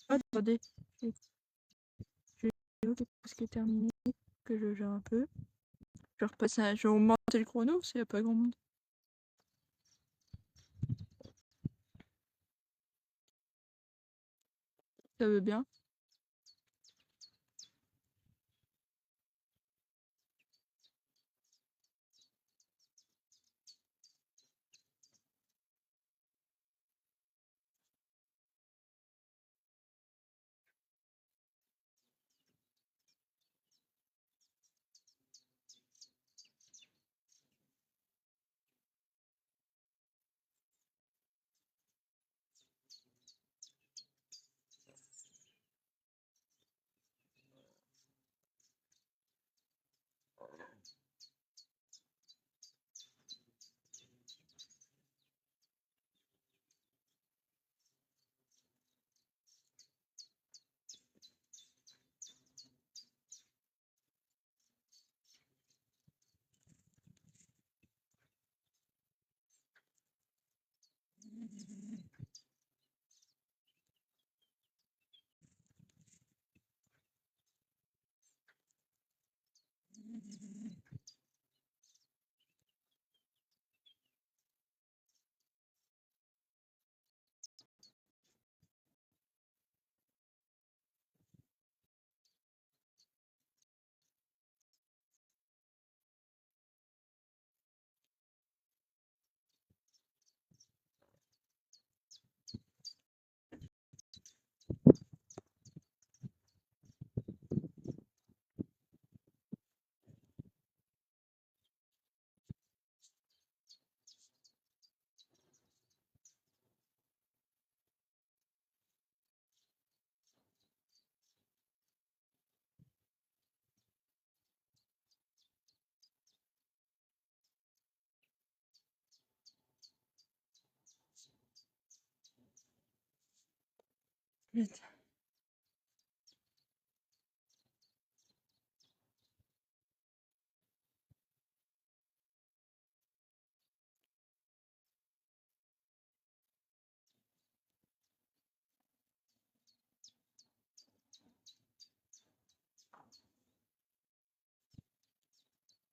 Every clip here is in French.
Attendez, je vais presque terminé, que je gère un peu. Je repasse je vais augmenter le chrono s'il n'y a pas grand monde. Ça veut bien. Vite.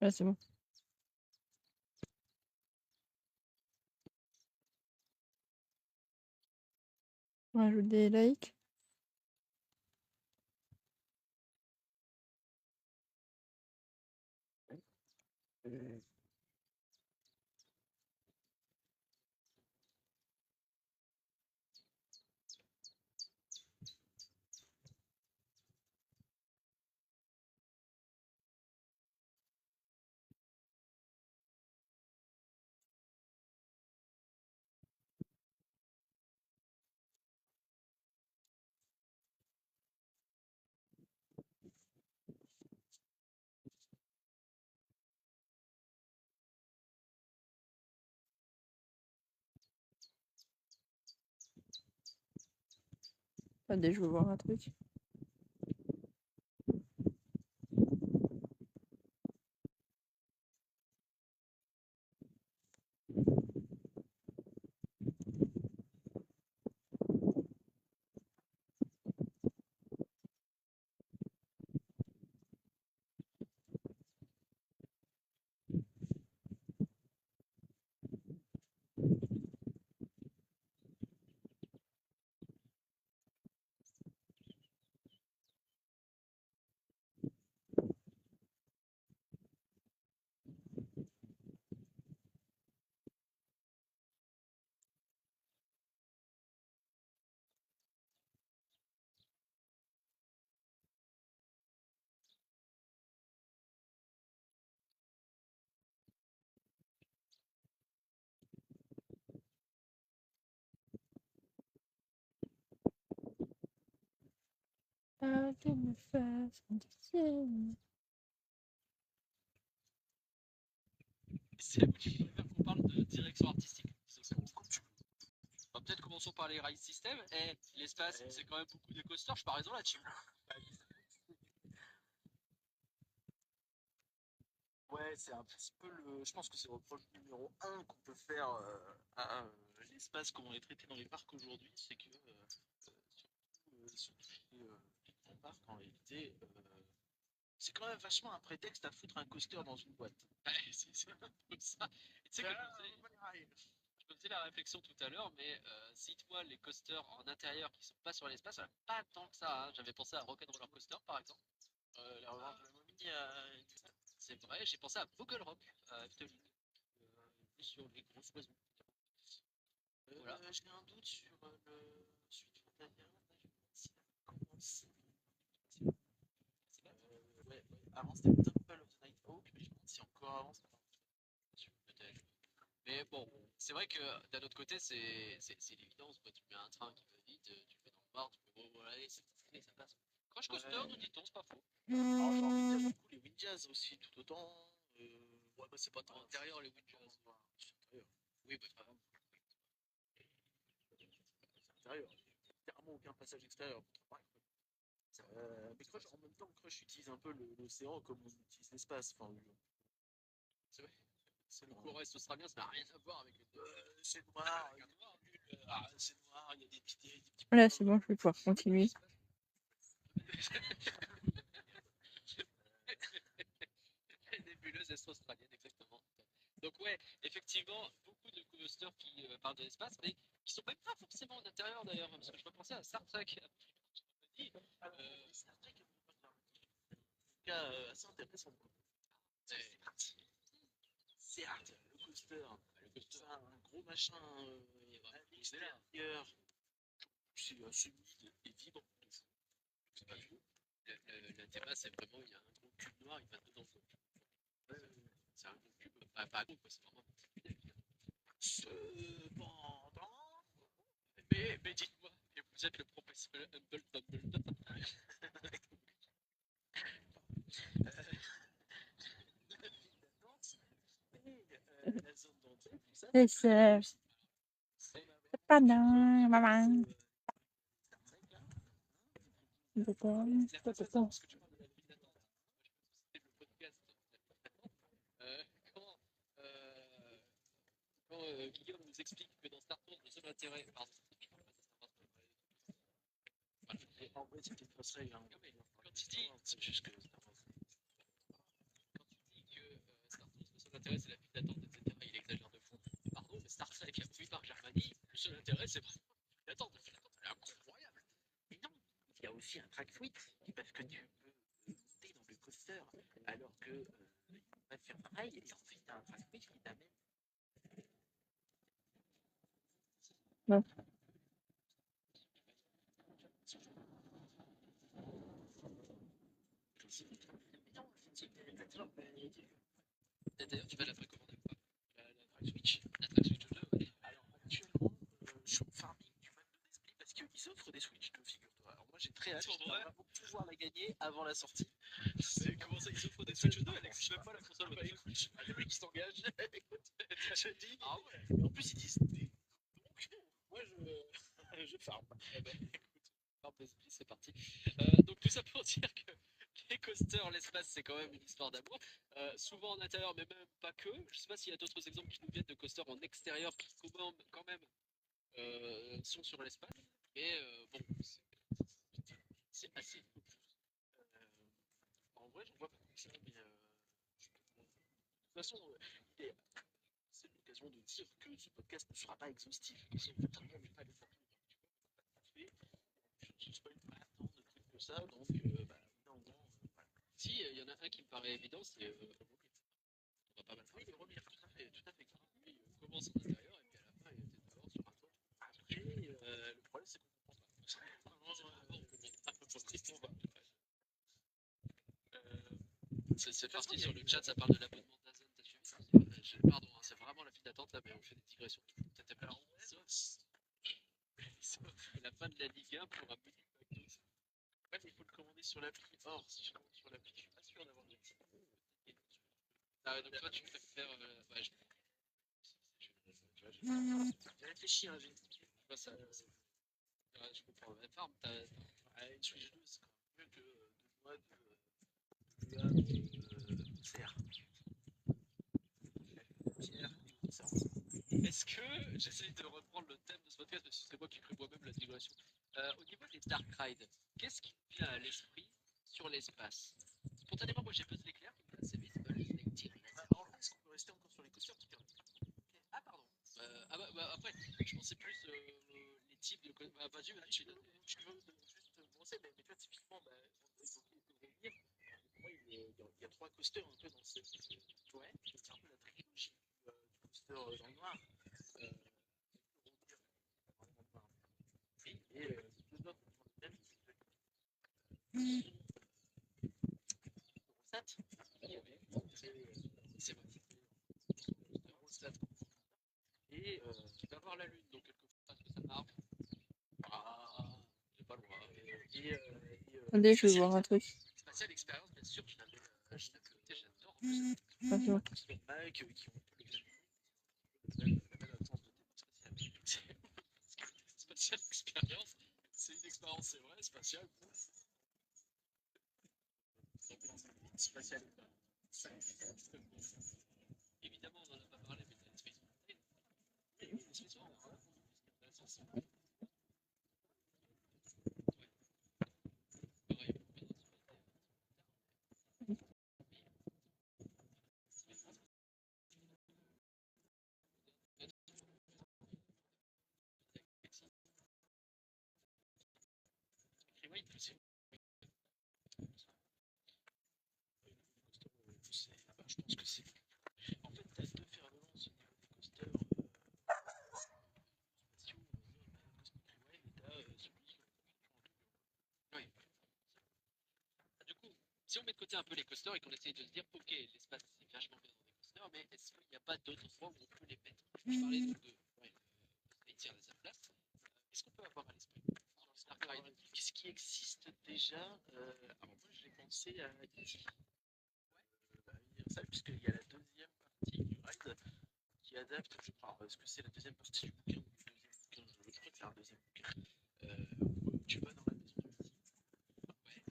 Là, c'est bon. On rajoute des likes. Attendez, je veux voir un truc. Que me fasse un deuxième. C'est qu'on parle de direction artistique. Bah, peut-être commençons par les rails système. Et l'espace, c'est quand même beaucoup de coasters. Je pars raison là-dessus. Ouais, c'est un petit peu le. Je pense que c'est le reproche numéro 1 qu'on peut faire à l'espace, comment on est traité dans les parcs aujourd'hui. C'est que sur tous les grands parcs, en réalité, c'est quand même vachement un prétexte à foutre un coaster dans une boîte. Ouais, c'est un peu ça. Et tu sais que je me faisais la réflexion tout à l'heure, mais cite-moi les coasters en intérieur qui sont pas sur l'espace, il y en a pas tant que ça. Hein. J'avais pensé à Rock'n'Roller Coaster par exemple. La revanche de la momie, C'est vrai, j'ai pensé à Vogel Rock à Efteling, sur les grosses oiseaux. Voilà. j'ai un doute sur le Suite Frontalière. Si ça commence. Ouais, avant c'était Temple of the Nighthawk, mais je me demande si encore avant ça. Peut-être. Mais bon, c'est vrai que d'un autre côté, c'est l'évidence. Quoi. Tu mets un train qui va vite, tu le mets dans le bar, tu peux voilà, allez, c'est stylé, ça passe. Crash Coaster, nous dit-on, c'est pas faux. Alors j'ai envie de dire, du coup, les Windjazz aussi, tout autant. Ouais, bah c'est pas tant intérieur les Windjazz. Oui, bah pas vraiment. C'est intérieur. Il n'y a carrément aucun passage extérieur. Mais Crush, en même temps, Crush utilise un peu l'océan comme on utilise l'espace. Enfin, C'est vrai. C'est le courant est australien, ça n'a rien à voir avec les c'est noir, c'est noir, il y a des petits. Voilà, c'est bon, je vais pouvoir continuer. Nébuleuse est-australienne, exactement. Donc ouais, effectivement, beaucoup de coasters qui parlent de l'espace, mais qui sont même pas forcément en intérieur d'ailleurs, parce que je repensais à Star Trek. Star Trek, un cas assez intéressant. Certes, le coaster, c'est un gros machin à l'extérieur, c'est assez humide et vibrant. C'est pas fou. La théma, c'est vraiment, il y a un gros cube noir, il va dedans. C'est un gros cube, pas gros, quoi, c'est vraiment. Cependant, Mais dites-moi, et vous êtes le professeur Humble Dumbledore. la zone d'entrée, tout ça. Et c'est pas dingue, maman. Parce que tu parles de la file d'attente, c'était le podcast. Quand, Guillaume nous explique que dans Star Wars, le seul intérêt. Pardon, je parle pas de Star Wars. En vrai, c'est une fausse règle. Quand il dit, C'est juste que. quand il dit que Star Wars, le seul intérêt, c'est la file d'attente, etc., il exagère de fou. Pardon, mais Star Trek, oui, par Germanie, le seul intérêt, c'est vraiment la file d'attente. La file d'attente, elle est incroyable. Mais non, il y a aussi un track suite, parce que tu peux monter dans le coaster, alors que il va faire pareil, et ensuite tu as un track suite qui t'amène. Ouais. D'ailleurs, tu vas la précommander ou pas? La track Switch. La track Switch 2, ouais. Alors actuellement, sur Farming, tu vas me donner ce prix parce qu'ils offrent des Switch 2, figure-toi. Alors moi j'ai très hâte de pouvoir la gagner avant la sortie. Comment ça, ils offrent des Switch 2? Elle n'existe même pas la console. Bah écoute, les mecs qui s'engagent, écoute, je te dis. Ah ouais. Et en plus ils disent, donc moi je farm. Eh ben, écoute, Farm Esprit, c'est parti. Donc tout ça pour dire que les coasters, l'espace, c'est quand même une histoire d'amour. Souvent en intérieur, mais même pas que. Je sais pas s'il y a d'autres exemples qui nous viennent de coasters en extérieur qui quand même sont sur l'espace. Mais bon, c'est assez fou. En vrai, j'en vois pas comme ça, mais de toute façon, c'est l'occasion de dire que ce podcast ne sera pas exhaustif. Parce qu'en fait, on n'est pas les photos. Je ne spoil pas tant de trucs que ça, donc non, voilà. Si, il y en a un qui me paraît évident, c'est Remobile. On va pas mal Oui, faire. Remire, tout à fait, tout à fait. Oui, on commence en intérieur et puis à la fin, il y a peut-être dehors sur un toit. Après, le problème, c'est qu'on comprend pas. C'est un peu frustrant. C'est parti sur le chat, ça parle de l'abonnement d'Azon, t'as suivi? Pardon, hein, c'est vraiment la file d'attente là, mais on fait des digressions. T'étais pas là. La fin de la Ligue 1 pour un menu McDo. Ouais, mais il faut le commander sur l'appli. Or, si je commande sur l'appli, je suis pas sûr d'avoir le Ah ouais, donc toi tu préfères. Ouais, J'ai réfléchi, hein, j'ai une petite. je vois ça. Ouais, je comprends. La farm, t'as. Une Switch 2, c'est quand même mieux que 2 mois de CR. Est-ce que j'essaye de reprendre le thème de ce podcast, parce que c'est moi qui crée moi-même la digression. Au niveau des Dark Rides, qu'est-ce qui te vient à l'esprit sur l'espace? Spontanément, moi j'ai Buzz l'éclair qui me vient assez vite. Les Lightyear, Alors, est-ce qu'on peut rester encore sur les coasters parce que ah, pardon. Après, je pensais plus les types de. Vas-y, vas-y, je donne. je veux juste brosser, mais tu vois, typiquement, on a évoqué Grenouille. Pour moi, il y a trois coasters un peu dans cette. Ouais, c'est un peu la trilogie du coaster dans le noir. Euh, et deux autres qui font le même, c'est C'est vrai. Eurostat. Et qui va voir la Lune, donc quelque part, est-ce que ça marche? Ah, j'ai pas le droit. Attendez, je vais voir un truc. Spatial Experience, bien sûr, je l'avais noté, j'adore. Attends. Mike qui ont la même absence de thème spatial. Spatial Experience, c'est une expérience, c'est vrai, spatiale. Spatial. Évidemment, on en a pas parlé, mais t'as Space Mountain. Oui, Space Mountain, hein. Pareil, oui, c'est Je pense que c'est. En fait, t'as deux fers de lance au niveau des coasters spatiaux, et t'as celui. oui. Du coup, si on met de côté un peu les coasters et qu'on essaye de se dire, ok, l'espace c'est vachement bien dans des coasters, mais est-ce qu'il n'y a pas d'autres endroits où on peut les mettre? Je parlais donc de tirer à sa place. Est-ce qu'on peut avoir à l'esprit sur le Star Ride? Qu'est-ce qui existe déjà alors moi, j'ai pensé à E.T. Universal, puisqu'il y a la deuxième partie du ride qui adapte, je crois, est-ce que c'est la deuxième partie du bouquin ou du deuxième bouquin? Je crois que c'est un deuxième bouquin. Où tu vas dans la maison de E.T. Ouais.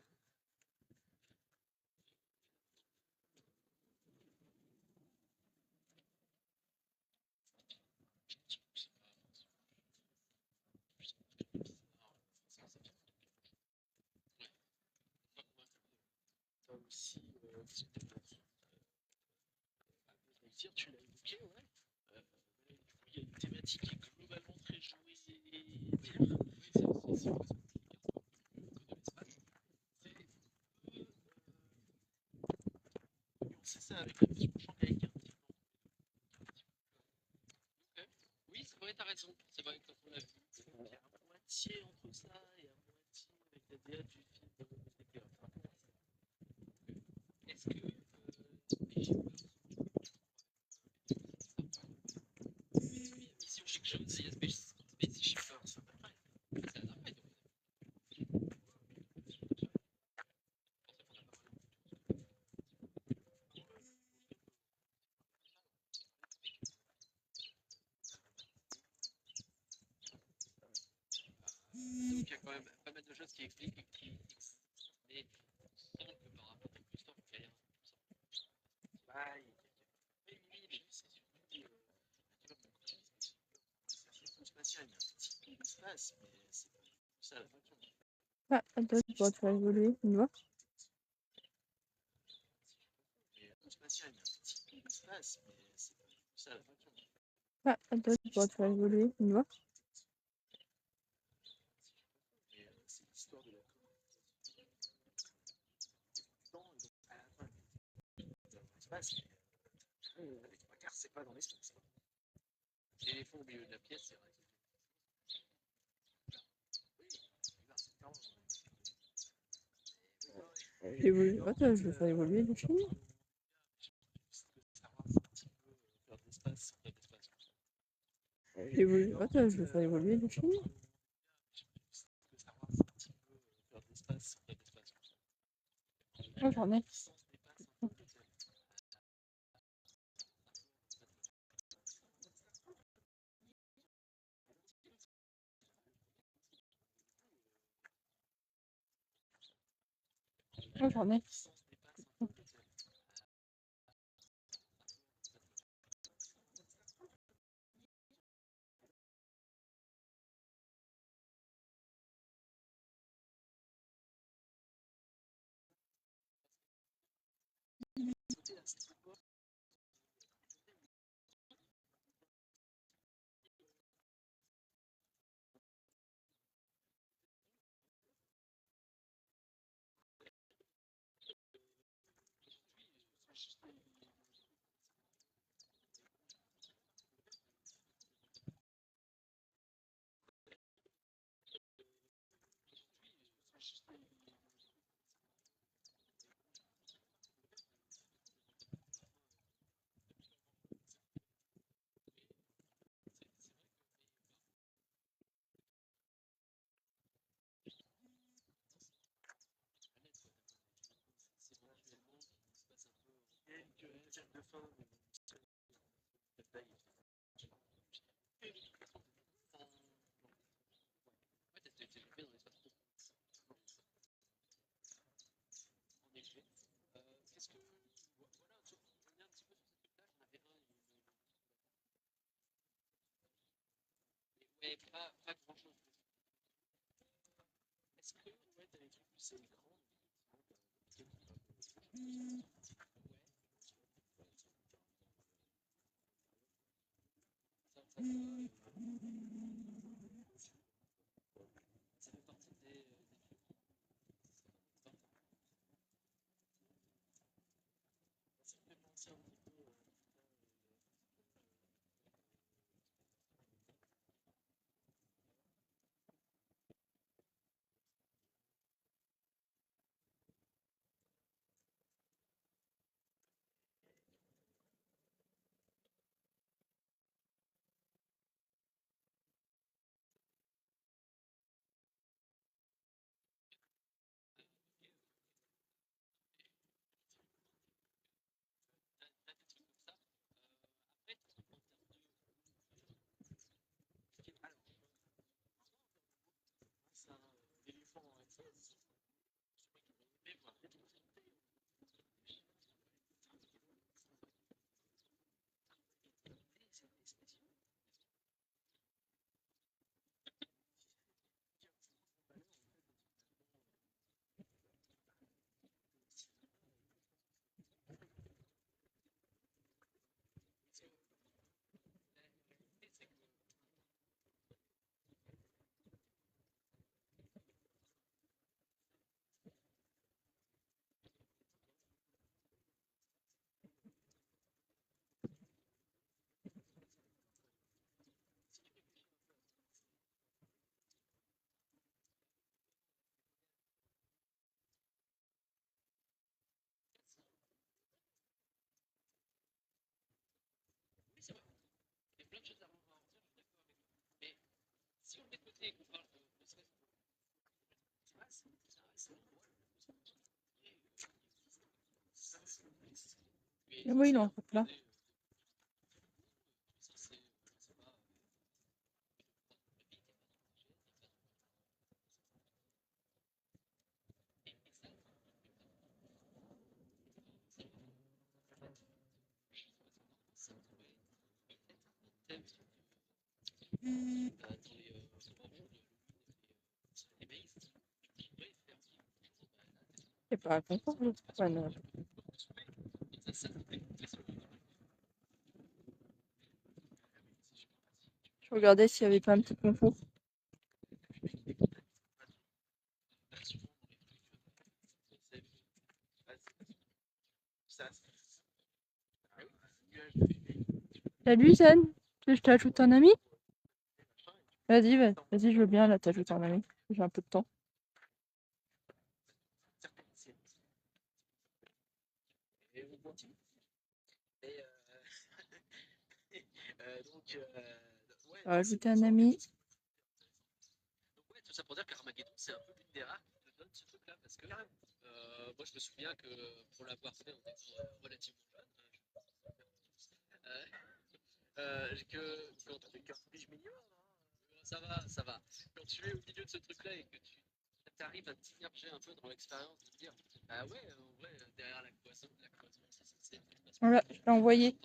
T'as aussi, qu'est-ce que t'as dit? Tu l'as évoqué, ouais. Du coup, il y a une thématique qui est globalement très jouée et tire. Oui, c'est presque C'est ça avec la version Shanghai qui est un petit peu. Oui, c'est vrai, t'as raison. C'est vrai, quand on l'a vu. peu à moitié entre ça et à moitié avec la DA du film Taker. Est-ce que les Shippers, Mission quelque chose, il y a Space Shippers, c'est un arrêt. Donc il y a quand même pas mal de choses qui expliquent et qui existent. Mais on sent que par rapport au coaster, on galère un peu. Oui, mais c'est surtout spatial. Il y a un petit peu d'espace, mais c'est pas ça la fonction. Ah, attends, je vais te faire évoluer, on y va? Spatial, il y a un petit peu d'espace, mais c'est pas ça la fonction. Ah, attends, je vais te faire évoluer, on y va? C'est l'histoire de la à la fin, dans l'espace, avec trois quarts, c'est pas dans l'espace. L'éléphant au milieu de la pièce, c'est vrai. Évolue. Attends, je vais faire évoluer le film. Évolue. Attends, je vais faire évoluer le film. Oh, j'en ai. Oh, j'en ai. fin, la taille. Et de toute façon, Ouais, t'es développé dans l'espace pro. en effet. Qu'est-ce que. Voilà, tu vois, pour revenir un petit peu sur ces trucs-là, j'en avais un. Mais ouais, pas grand-chose. Est-ce que ouais, t'as des trucs plus à l'écran? Ça, ça fait partie des Ça me fait penser un petit peu. t'as des trucs comme ça. Après, en termes de. Alors, c'est un éléphant en Texas. Mais voilà, c'est une espèce. Oui, c'est vrai. Il y a plein de choses à dire, je suis d'accord avec toi. Mais si on met de côté et qu'on parle de serait-ce que c'est un mais Oui, non, c'est là. ça, c'est pas. C'est pas content, je trouve. Ouais, non. Je regardais s'il y avait pas un petit concours. Salut Zen, tu veux que je t'ajoute un ami? Vas-y, vas-y, je veux bien là t'ajouter un ami. J'ai un peu de temps. Et on continue. Et donc, ouais, Ajouter un ami. Donc ouais, tout ça pour dire qu'Armageddon, c'est un peu l'une des rares qui te donne ce truc-là, parce que moi je me souviens que pour l'avoir fait en étant relativement jeune, que quand on est cartouche mignon, ça va, ça va. Quand tu es au milieu de ce truc-là et que tu arrives à t'immerger un peu dans l'expérience de te dire, ah ouais, en vrai, derrière la cloison, c'est Voilà, je l'ai envoyé.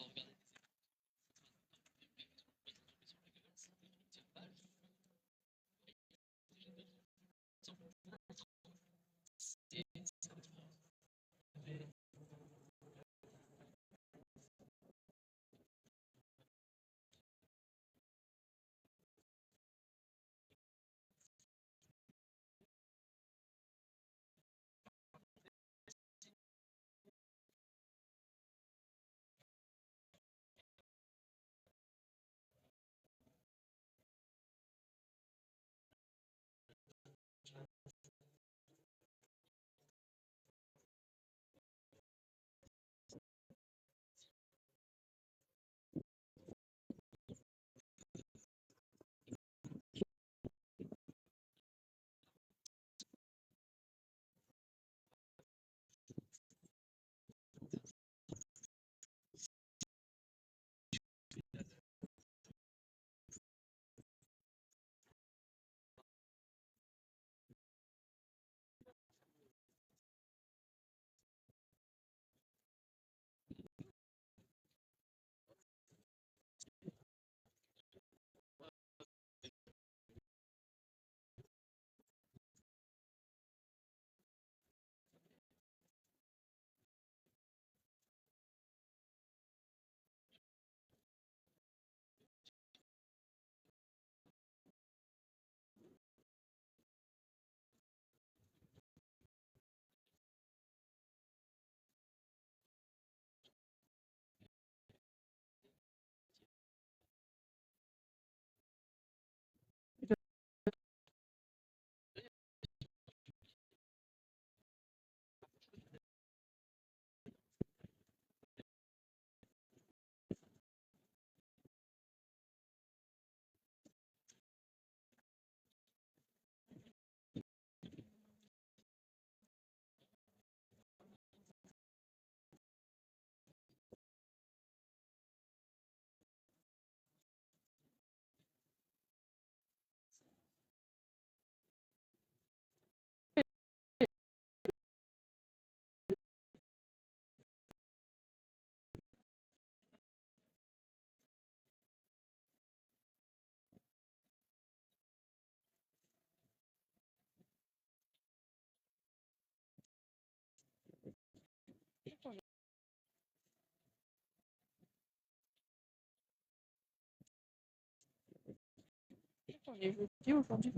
On est jeudi aujourd'hui.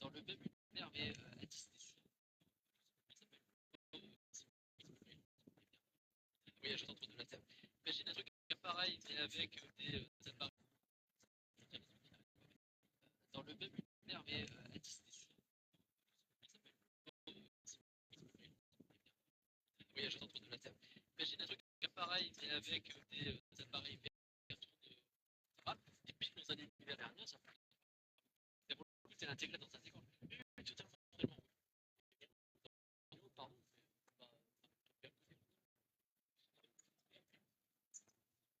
Dans le même univers, mais à Disney. Voyage autour de la Terre. Imagine un truc pareil, mais avec des appareils. Dans le même univers, mais à Disney. Voyage autour de la Terre. Imagine un truc pareil, mais avec des appareils verts, et puis dans un univers aérien, ça peut. Mais pour le coup, t'es intégré dans un décor. Oui, oui, totalement, totalement. Pardon.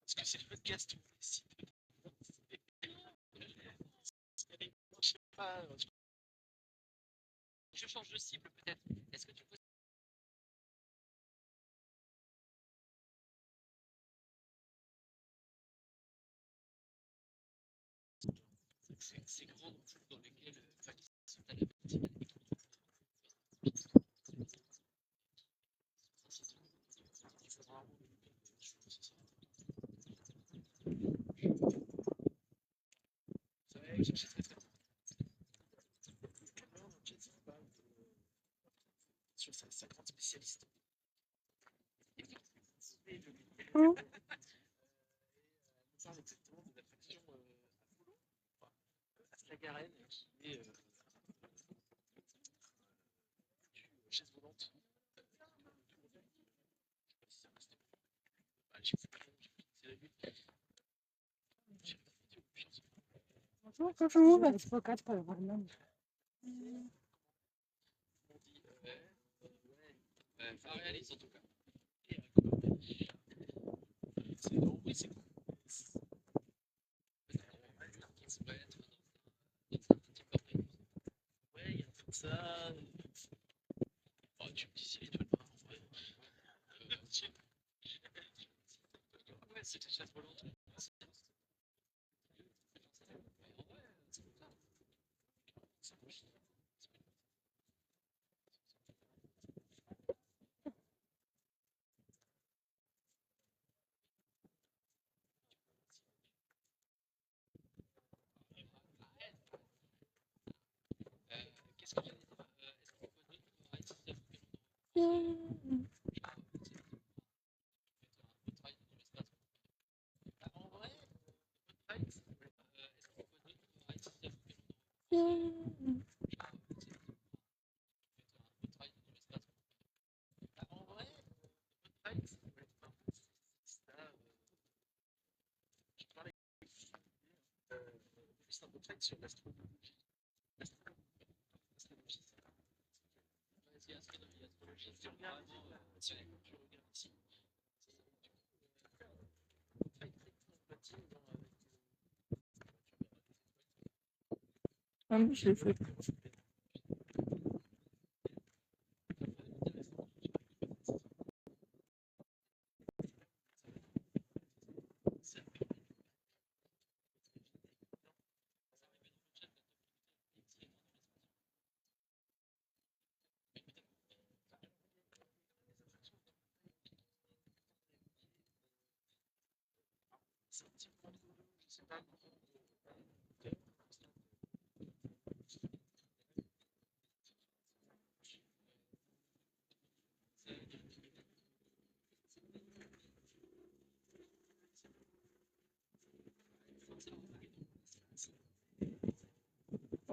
Est-ce que c'est le podcast où on décide de... Je sais pas. Je change de cible peut-être. Est-ce que tu peux. Ces grandes boucles dans lesquelles qui sont à la verticale. Sur sa grande spécialiste. Oh. On parle exactement de l'attraction Apollo, Aslagarenne, qui est chaise volante. Bonjour, bonjour. Ça réalise en tout cas. C'est non, oui, c'est cool. Qui pourrait être dans un petit portrait. Ouais, il y a un peu de ça. Oh, tu me dis si l'étoile noire, en vrai. Ouais, c'était chasse volante. Qu'est-ce qu'il y a est-ce qu'on peut d'autres en vrai, est-ce qu'on peut en vrai, Je parlais juste un peu de sur l'astrologie. l'astrologie, Tu regardes, c'est tu regardes ici. Ah, mais je l'ai fait. C'est un petit peu je sais pas.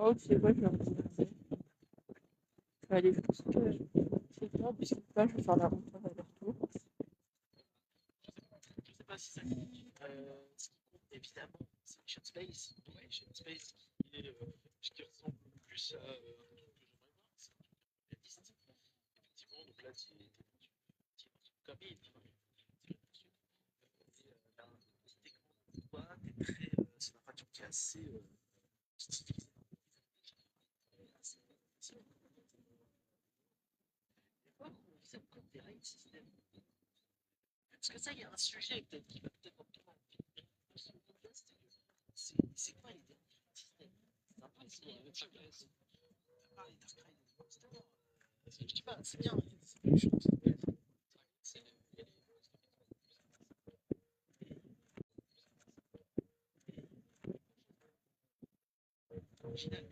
Oh, c'est vrai, je vais regarder. vais aller jusqu'à c'est bon, puisque là, je vais faire la route en aller-retour. Je sais pas si ça compte. Ce qui compte évidemment, c'est Mission Space. Ouais, Mission Space qui ressemble plus à un truc que j'aimerais voir. C'est un truc réaliste. Effectivement, donc là, tu es dans une cabine, tu vois. Techniquement, c'est une infraction qui est assez stylisée. Et voir comment ça compte des rail system. Parce que ça, il y a un sujet peut-être qui va peut-être en tournant. C'est quoi les derniers systèmes? C'est un peu les Dark Ride je dis pas, c'est bien, c'est quelque chose. Original.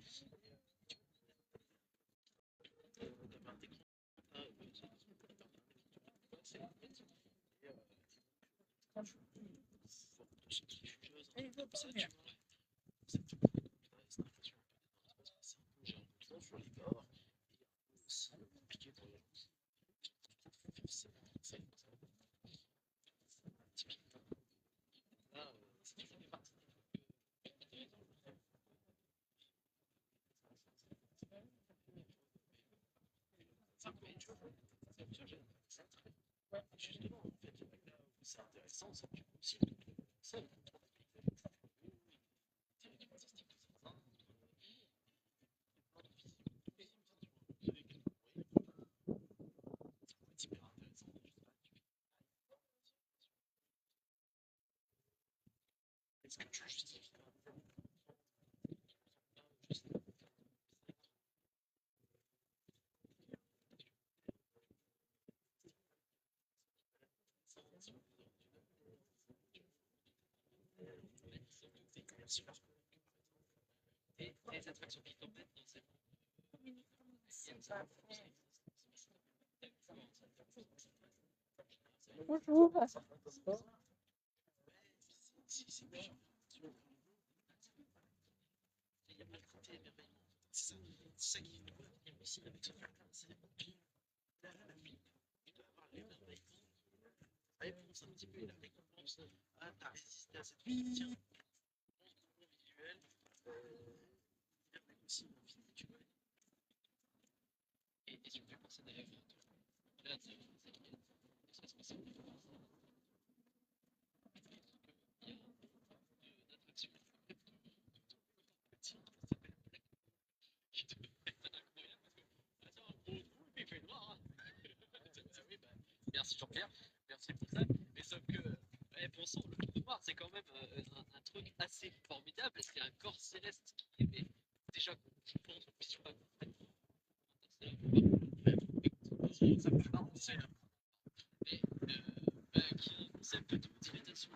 Sur les bords, c'est compliqué pour les gens. Typiquement, là, ça fait partie. Justement, en fait, là où c'est intéressant, c'est que aussi ça, le contrôle est-ce que tu justifies et les attractions qui t'embêtent dans ces Bonjour. il y a pas le côté émerveillement. C'est ça qui doit venir aussi avec ce film-là. C'est la vie. Tu dois avoir l'émerveillement. Réponse un petit peu et la récompense. Ah, t'as résisté à cette vie. Tiens, bon visuel. Aussi l'infini, tu vois. Et tu me fais penser d'ailleurs, là, c'est ça se passe en France. Il y a une attraction qui devait être incroyable parce que, attends, gros, il fait noir. Oui, bah, merci Jean-Pierre, merci pour ça. Mais sauf que, bon sang, le trou noir, c'est quand même un truc assez formidable. C'est un corps céleste qui est déjà qui pense aux visions pas complètement. Ça me fait marrer, mais qui a un concept de dilatation.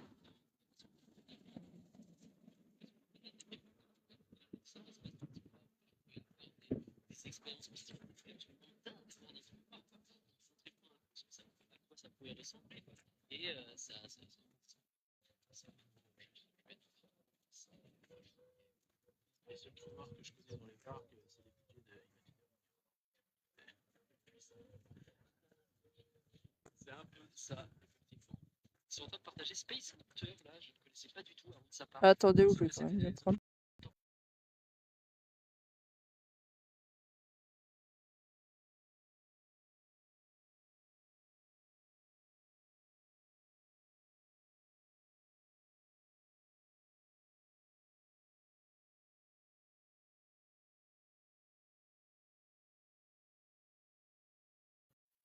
Des expériences mystiques absolument dingues pour des films pas à quoi ça pouvait ressembler. Et les seuls trous noirs que je connais dans les parcs, c'est les budgets de c'est un peu ça, effectivement. Ils sont en train de partager Space Hunter, là, je ne connaissais pas du tout avant que ça parte. Attendez, où je vais quand même mettre un.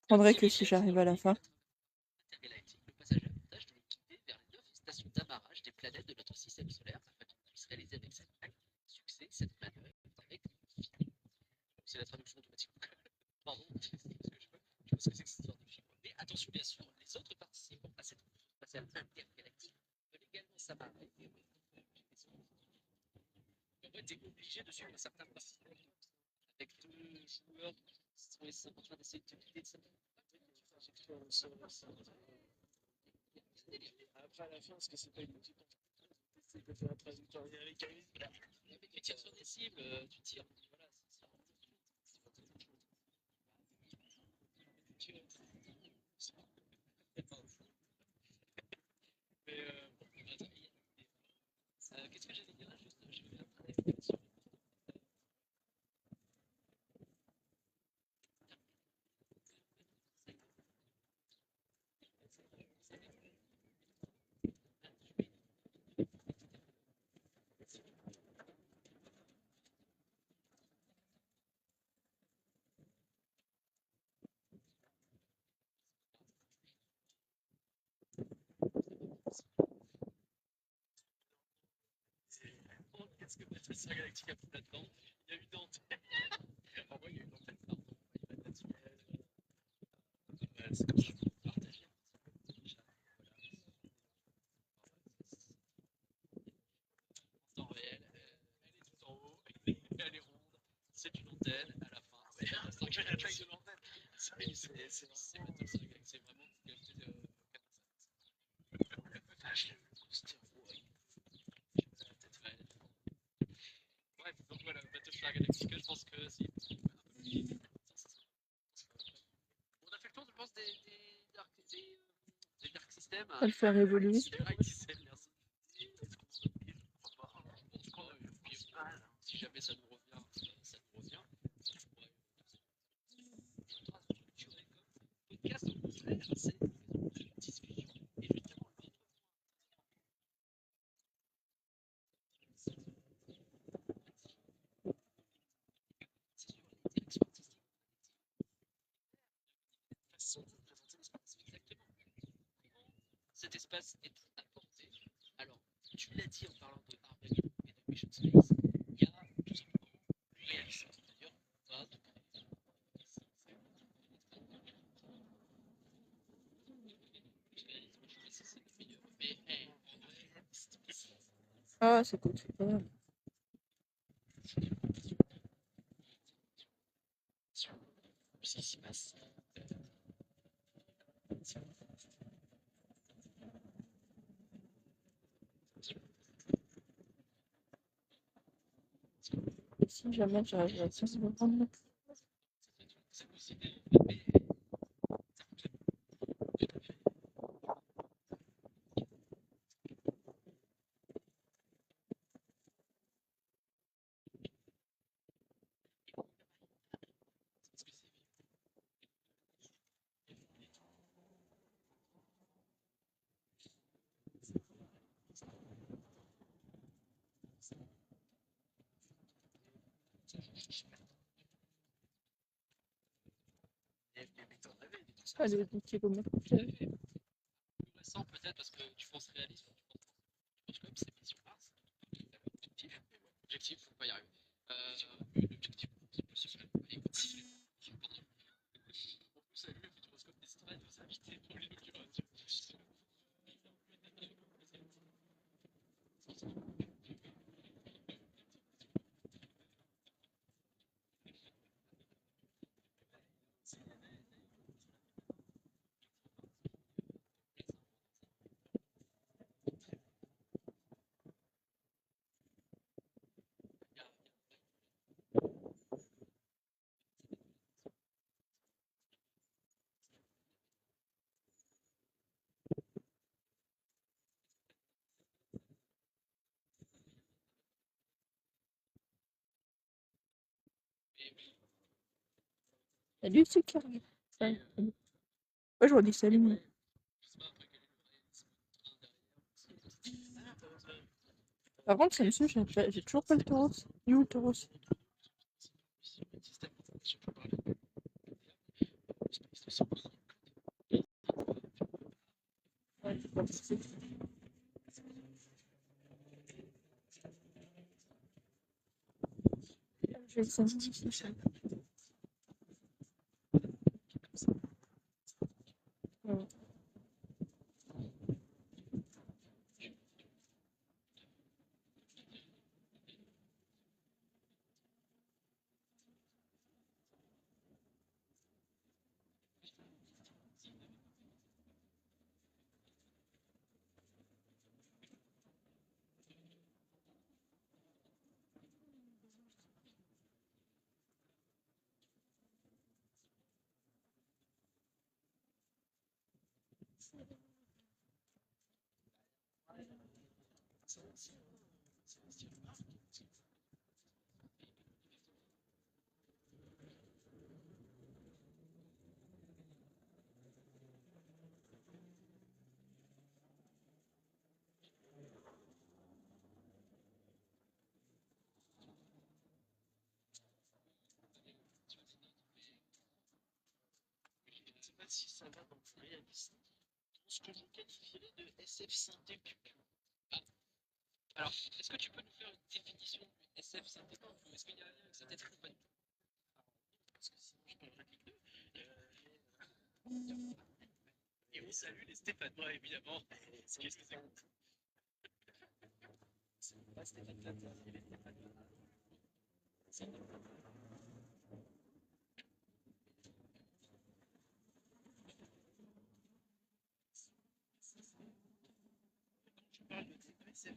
Je prendrai que si j'arrive à la fin. Le passage à l'avantage de nous guider vers les 9 stations d'amarrage des planètes de notre système solaire afin qu'ils puissent réaliser avec succès cette manœuvre avec fini. C'est la traduction automatique. Pardon, c'est ce que je veux. Je sais pas ce que c'est que cette histoire de film. Mais attention, bien sûr, les autres participants à cette spatiale intergalactique veulent également s'amarrer. En fait, t'es obligé de suivre certains participants avec deux joueurs qui sont en train d'essayer de te guider de cette après, à la fin, ce que c'est pas une petite c'est que tu as un traducteur numérique avec tu tires sur des cibles, tu tires. Voilà, qu'est-ce que Battlestar Galactica a fait là-dedans? Il y a eu Dante. En vrai, il y a eu Dante, pardon. Il y a Dante. C'est comme ça qu'on peut partager. En temps réel, elle est tout en haut, elle est ronde, c'est une antenne à la fin. Ouais, Battlestar Galactica, c'est une antenne. C'est Battlestar Galactica, c'est vraiment gâché de vache, le stéro avec la tête réelle. Bref, donc voilà, Battlestar Galactica, je pense que c'est on a fait le tour, je pense, des Dark Systems. À le faire évoluer. C'est vrai, merci. En tout cas, si jamais ça nous revient, ça nous revient. Podcast, au contraire, c'est une discussion et justement c'est sur les directions artistiques, façon de présenter l'espace. Exactement. Cet espace est apporté. Alors, tu l'as dit en parlant de Armageddon et de Mission Space, il y a tout simplement le réalisme. D'ailleurs, pas de mais en vrai, Ah, c'est cool, c'est pas mal. ce qui s'y passe. Si jamais j'arrive à ça, ça va prendre. C'est possible, mais Ah, les 10 kilomètres. plus récent peut-être parce que tu penses réalisme, tu penses quand même c'est Mission Mars. Objectif, faut pas y arriver. L'objectif, c'est possible. Allez, on vous salue, le Futuroscope n'hésite pas à nous inviter pour l'inauguration. Salut, c'est carré. Ouais, je redis salut. Moi. Par contre, ça me suit, j'ai toujours pas le tauros. Il est où le tauros? Ouais, je sais pas où c'est. Je vais examiner si ça. Ouais. Je ne sais pas si ça va dans le réalisme. Ce que je qualifierais de SF synthé. Alors, est-ce que tu peux nous faire une définition d'une SF synthétique ou est-ce qu'il y a un lien avec synthétique ou pas du tout? Parce que sinon, je parlerai de deux. Et on salue les Stéphanois, évidemment. Qu'est-ce que c'est? C'est pas Stéphane Plaza, c'est les Stéphanois. Quand je parle de TPSF,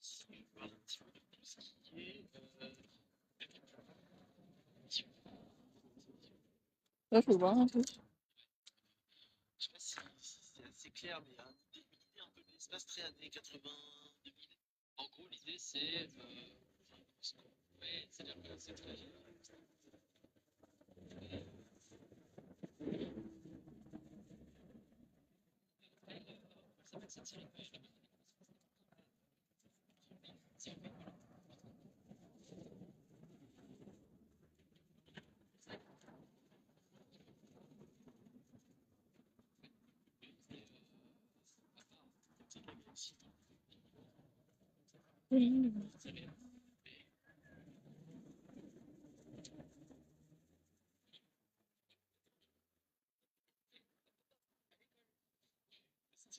je parle un petit peu de tout ce qui est Là, je peux voir un peu. je sais pas si c'est assez clair, mais une idée un peu de l'espace très années 80, 2000. En gros, l'idée c'est. Ouais, c'est-à-dire que c'est très. Ça s'appelle cette série. C'est la galaxie. Oui. C'est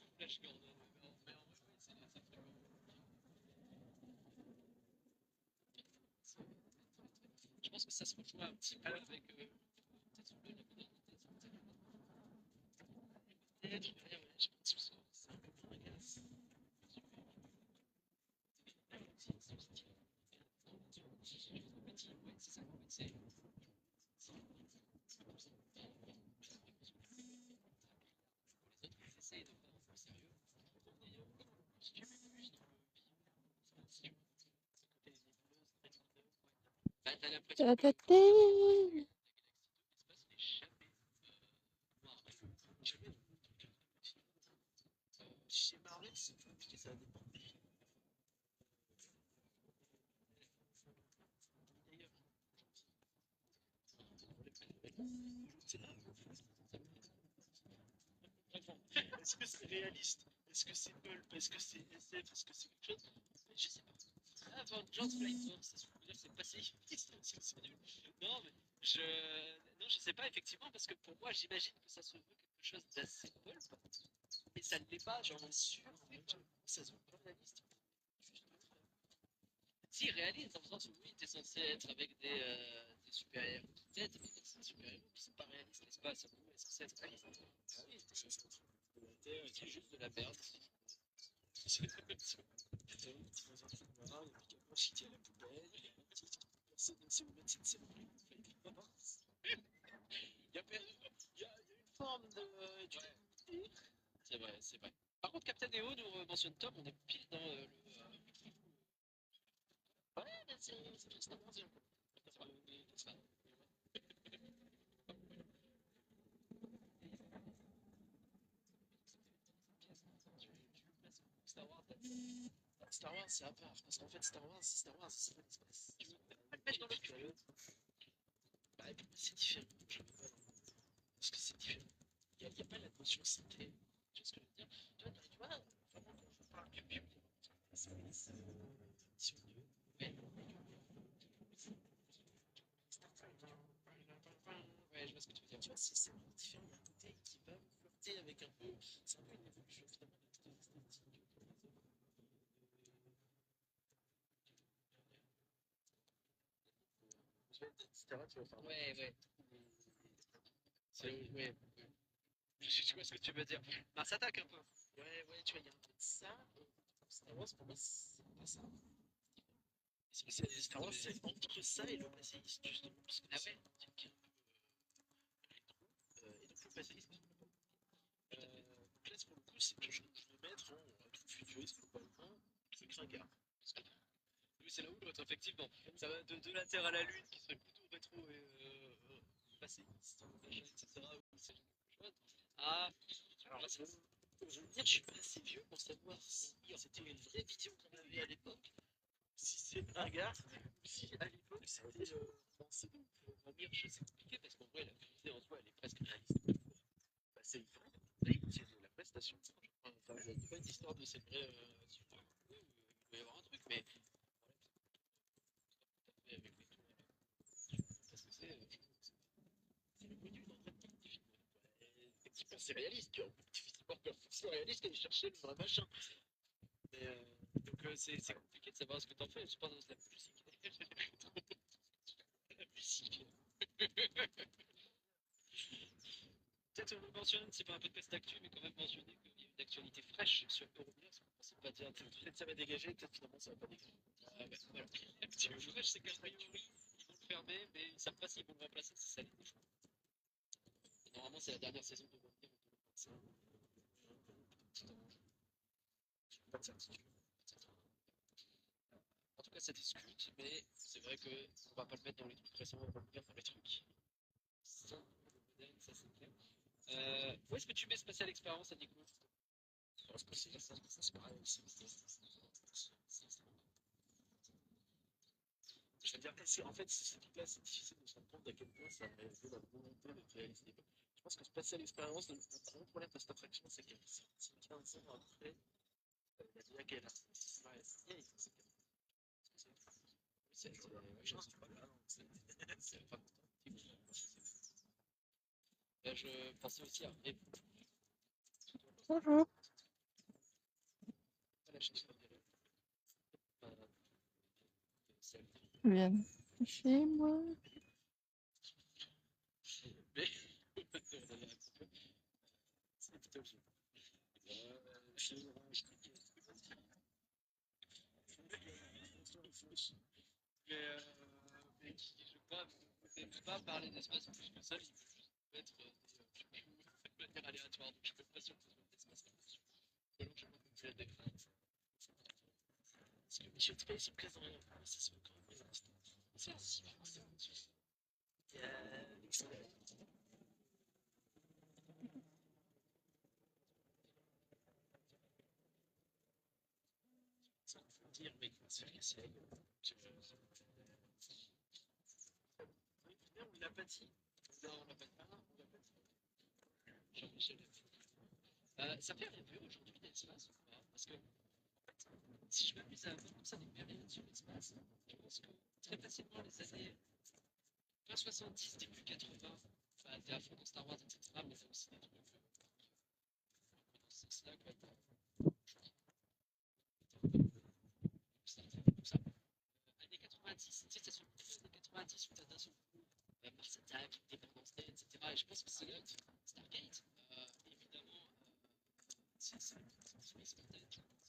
une Flash Gordon. Mais en vrai, c'est très bon. Je pense que ça se rejoint un petit peu avec. Peut-être le Peut-être, ouais, je pense que c'est un peu moins agace. T'as l'impression Ta que ta ta. l'espace est jamais noir. Jamais. Chez Marvel, c'est compliqué, ça dépend des films. D'ailleurs, est-ce que c'est réaliste? Est-ce que c'est pulp? Est-ce que c'est SF? Est-ce que c'est quelque chose? Je sais pas. Avengers Flightform, c'est ce que je veux dire, c'est passé. C'est nul. Non, mais je. Non, je sais pas, effectivement, parce que pour moi, j'imagine que ça se veut quelque chose d'assez pulp. Mais ça ne l'est pas, genre sûr. Ça se voit pas réaliste. Si, réaliste, dans le sens où oui, t'es censé être avec des super-héros qui t'aident, mais c'est des super-héros qui sont pas réalistes, l'espace, est censé être réaliste. Ah oui, t'es censé être de la Terre, C'est juste de la merde. tu fais un truc noir, et puis qu'après, tu à la poubelle, personne ne sait où mettre cette série. Il y a une forme de. C'est vrai, c'est vrai. Par contre, Captain EO nous mentionne Tom, on est pile dans le. Ouais, mais c'est juste un mondial. C'est vrai. Star Wars, Star Wars, c'est à part. Parce qu'en fait, Star Wars, c'est pas l'espace. tu peux pas le mettre dans le cul. Bah, c'est différent. Je peux pas. Parce que c'est différent. Il n'y a pas la notion santé. Tu vois ce que je veux dire? Tu vois, vraiment, quand je parle du bio, c'est si on veut. Ouais. Ouais, je vois ce que tu veux dire. Tu vois, c'est vraiment différent. Il y a un côté qui va flirter avec un peu. C'est un peu une évolution finalement de toute l'esthétique. Etc. Tu vas faire. Ouais, ouais. Ouais. Je vois ce que tu veux dire. Bah, ça attaque un peu. Ouais, ouais, tu vois, il y a un peu de ça. Star Wars, pour moi, c'est pas ça. Star Wars, c'est entre ça et le passéiste, justement. Parce que Ah c'est ouais. un truc qui est et donc le passéiste. Donc là, pour le coup, c'est que je veux mettre en truc futuriste, globalement, truc ringard. Oui, c'est là où l'autre, effectivement. Ça va de la Terre à la Lune, qui serait plutôt rétro et passéiste, etc. Ou c'est quelque chose. Ah, Alors, je veux dire, je suis pas assez vieux pour savoir si c'était une vraie vision qu'on avait à l'époque, si c'est ringard, ou si à l'époque c'était pensé. pour dire, c'est compliqué parce qu'en vrai, la vérité en soi, elle est presque réaliste. Bah, c'est vrai, c'est de la prestation. Enfin, il n'y a pas une histoire de cette vraie. Oui, il doit y c'est réaliste, tu vois. On peut difficilement réaliste et chercher le vrai machin. Mais Donc c'est compliqué de savoir ce que t'en fais. Je pense que la musique. La musique. Peut-être on le mentionne, c'est pas un podcast d'actu, mais quand même mentionner qu'il y a une actualité fraîche sur Eurobia, parce qu'on pensait pas dire. peut-être ça va dégager, peut-être finalement ça va pas dégager. Ah, bah, voilà. Ce que je c'est qu'a priori, ils vont le fermer, mais ils savent pas s'ils vont le remplacer, c'est ça l'idée, je crois. Et normalement, c'est la dernière saison de Eurobia en 2025. Pas de certitude. En tout cas, ça discute, mais c'est vrai qu'on va pas le mettre dans les trucs récents, on va le mettre dans les trucs sans modèle, ça c'est clair. Où est-ce que tu mets spatial expérience à Nico? Parce que c'est pareil. Je veux dire, en fait, ce truc-là, c'est difficile de se rendre compte à quel point ça a réalisé la volonté d'être réalisé. Je pense que Spatial Experience, le gros problème de cette attraction, c'est qu'elle est sortie 15 ans après la DIA qu'elle a. Ouais, c'est vieille, c'est Enfin, là, je pensais aussi à Bonjour. la chanson celle Je viens de chez moi. mais c'est plutôt vieux. Mais qui, je crois, n'aime pas parler d'espace plus que ça, il veut juste mettre des de manière aléatoire. Donc je ne suis pas sûr que ce soit d'espace plus. Selon je vois que tu as des craintes. parce que Mission Space est présent dans la conversation quand même. C'est aussi il y a l'extérieur. Ça faut le dire, mais c'est vrai que c'est on l'a pas dit. Non, on l'a pas dit. Ah, on l'a pas dit. Jean-Michel l'a dit. Ça fait rêver aujourd'hui l'espace ou pas? Parce que si je m'amuse à avoir comme ça des périodes sur l'espace, je pense que très facilement les années fin 70, début 80, bah, t'es à fond dans Star Wars, etc. Mais t'as aussi des trucs dans ce sens-là, quoi. Tout ça. Années 90, tu sais, c'est sur les années 90 où t'as d'un seul coup Mars Attack, Independence Day, etc. Et je pense que c'est là, Stargate, évidemment, c'est Space Mountain, je pense.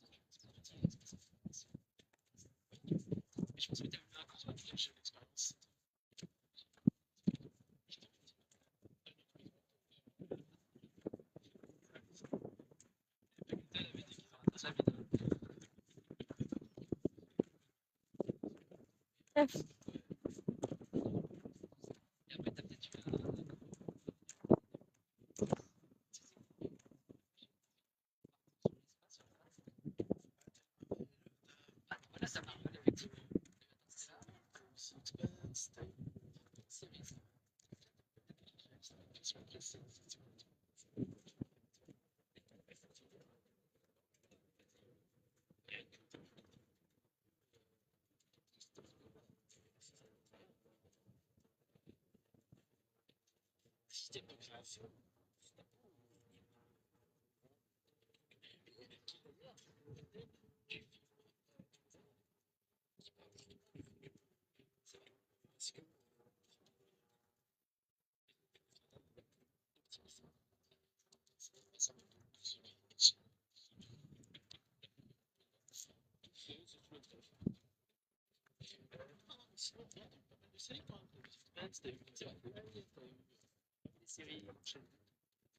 Mais je pense que t'as eu un coup sur la chef d'expérience. Elle avait dit qu'ils avaient F. Et après, t'as peut-être eu un. Ah, voilà, ça marche, effectivement. C'est là, système de création. Sinon, il y a pas mal de séries quand même. T'as eu les séries,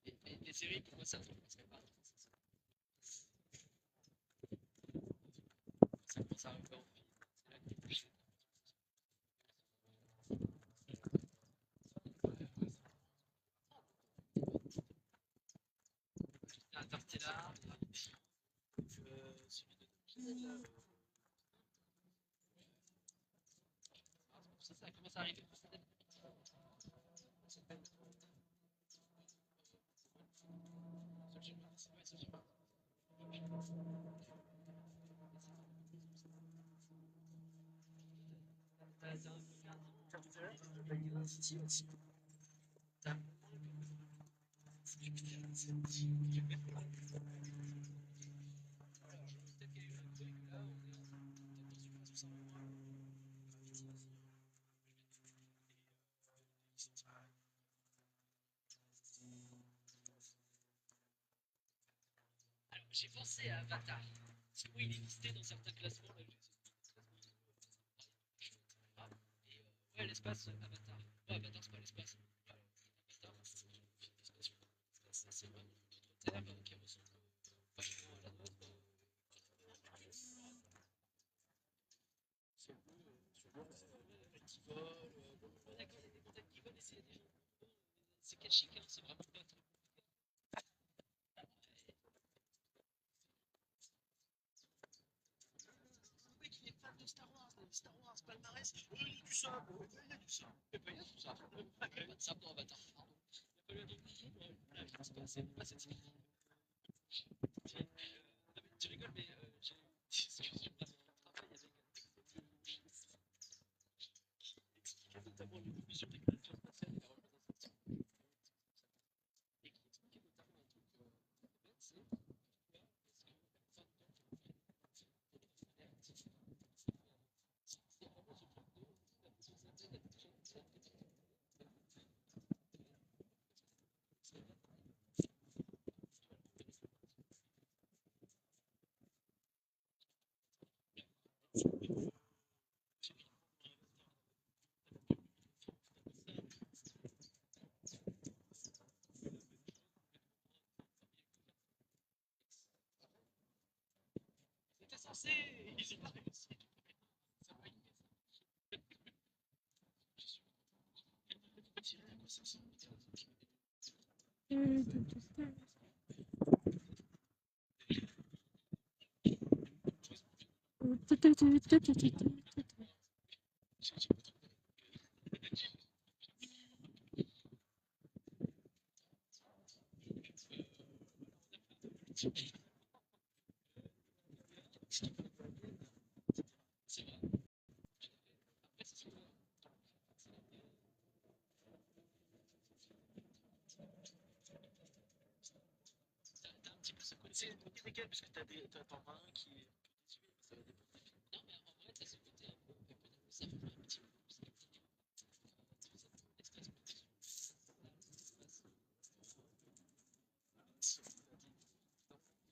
Et les séries, pour moi, ça ne serait pas. Ça commence à arriver en film. C'est là que Interstellar, celui de ça commence à arriver. City aussi. Alors, j'ai pensé à Avatar. Parce que oui, il est listé dans certains classements. Là, et ouais, l'espace, Avatar. Ouais, Avatar, c'est pas l'espace. Avatar, c'est un film d'exploration. C'est vraiment notre terre qui ressemble vachement à la nôtre. C'est un peu qui volent. Bon, d'accord, il y a des montagnes qui volent et c'est des gens. C'est Kashyyyk, hein, c'est vraiment pas très. Le mec, il est fan de Star Wars, palmarès. Il y a du sable, il y a du sable. Il n'y a pas de sable. Il n'y a pas de sable dans Avatar. Pardon. Il n'y a pas de sable. Voilà, c'est pas cette série. Tu rigoles, mais j'ai une discussion à mon travail avec un technicien qui expliquait notamment l'évolution des créatures spatiales et la représentation. Et qui expliquait notamment un truc bête, c'est pourquoi est-ce que la fin de temps qu'on fait, c'est vraiment ce truc de la société d'intelligence c'était censé, ils ont pas réussi. Ça va, je suis tiré à quoi ça ressemble. C'est vrai. Après, c'est souvent. T'as un petit peu ce côté. C'est inégal parce que t'en as un qui est un peu désuet, mais ça va dépendre des films. Non, mais en vrai, t'as ce côté un peu péponneux, ça fait un petit peu.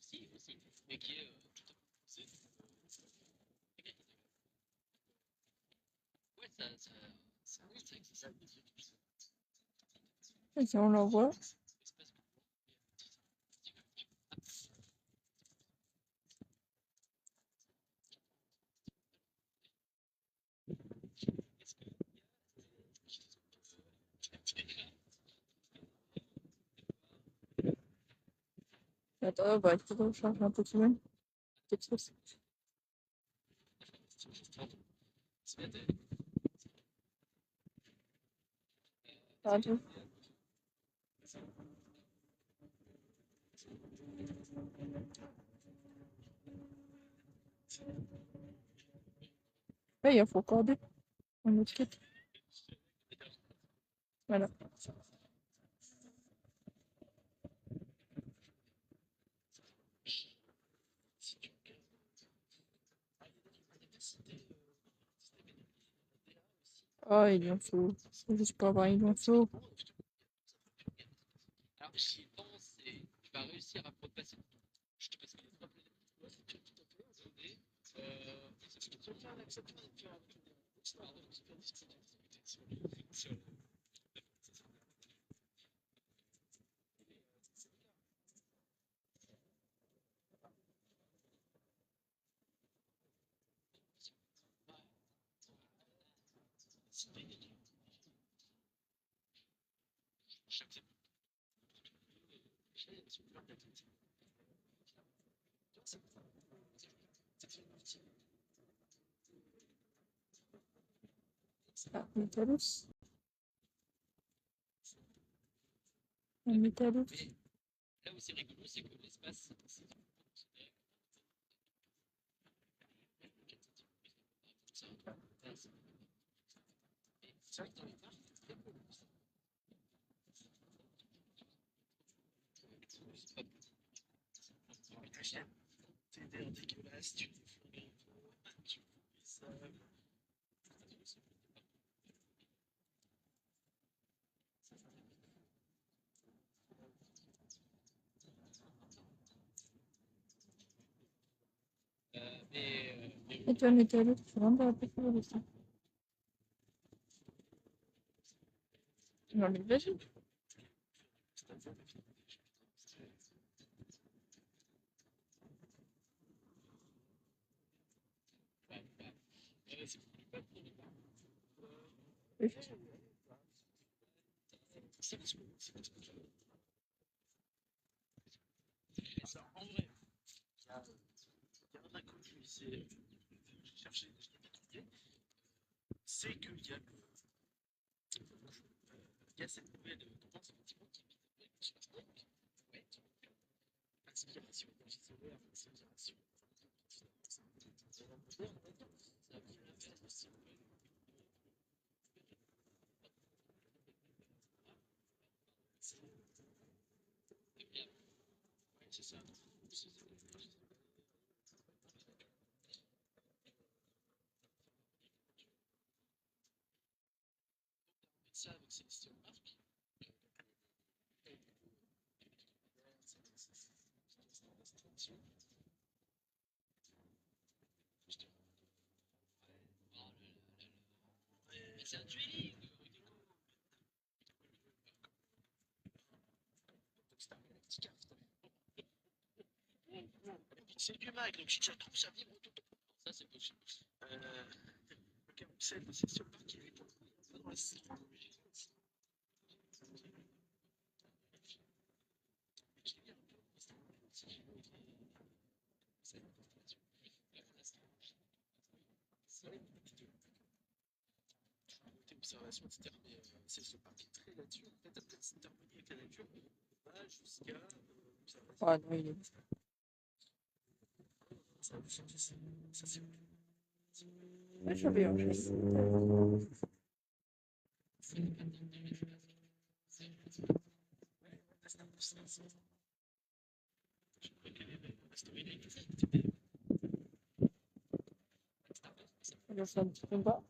Si, aussi, mais qui est tout à fait poussé. Ouais, oui, c'est accessible. Et si on l'envoie. Attends, bah, il faut que je change un peu de semaine. Quelque chose. Attends. Là, il faut accorder un étiquette. Voilà. Ah, il en faut. C'est juste pour avoir il en faut. Alors, j'y pense et tu vas réussir à passer. Je te passe les trois plaies. Ouais, c'est tout à fait. Attendez. Je te faire l'accepter de faire un peu de histoire de super discuter sur j'accepte. Ah, Métallus. Un Métallus. Là où c'est rigolo, c'est que l'espace, c'est considéré c'est vrai que dans les parcs, c'est très cool. c'est pas petit. Ta chienne, t'es d'air dégueulasse, tu défends un peu, tu fais ça. Mais Et toi, Nutella, tu fais vraiment pas beaucoup de ça. Non, mais vas-y. c'est plus pas pour les parents. Oui. C'est parce que ça, en vrai, il y a un inconnu ici, j'ai cherché, je l'ai pas trouvé, c'est qu'il y a il y a cette nouvelle tendance effectivement qui vit sur Facebook. Ouais, inspiration, giselaire, inspiration. C'est moderne, on va dire. C'est un peu l'inverse de ce qu'on veut. C'est ça. Ça avec ces marques. C'est un dueling. C'est du mag, donc si tu retrouves ça vibre tout le temps. Ça, c'est possible. Le carrousel de session park, il est dans la série. Observation, etc. Mais c'est ce parti très là-dessus. En fait, après cette harmonie avec la nature, va jusqu'à observation. Ah non, il est. Ça, c'est Ah, j'avais enregistré. Alors, c'est un petit combat.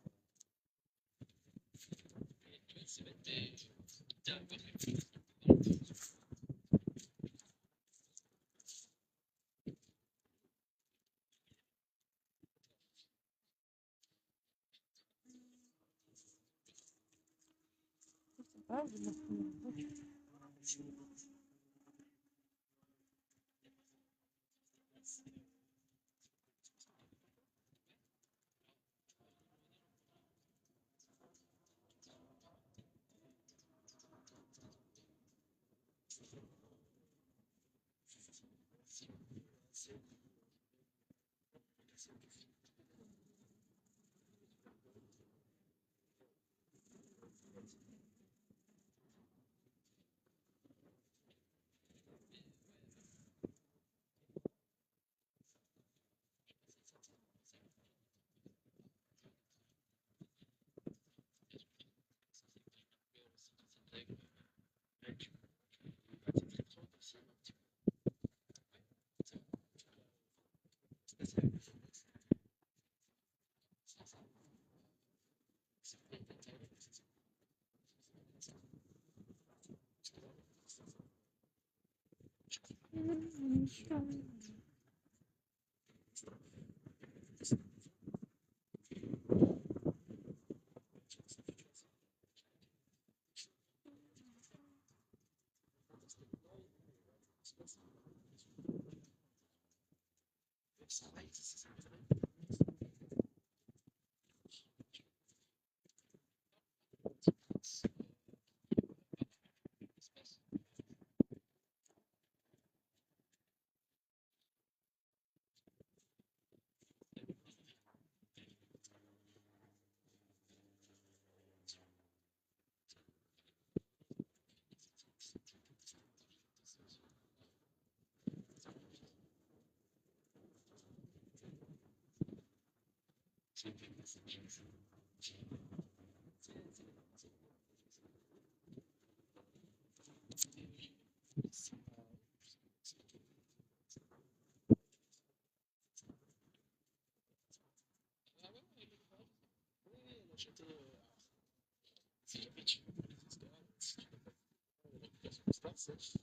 Ah, je vais SF.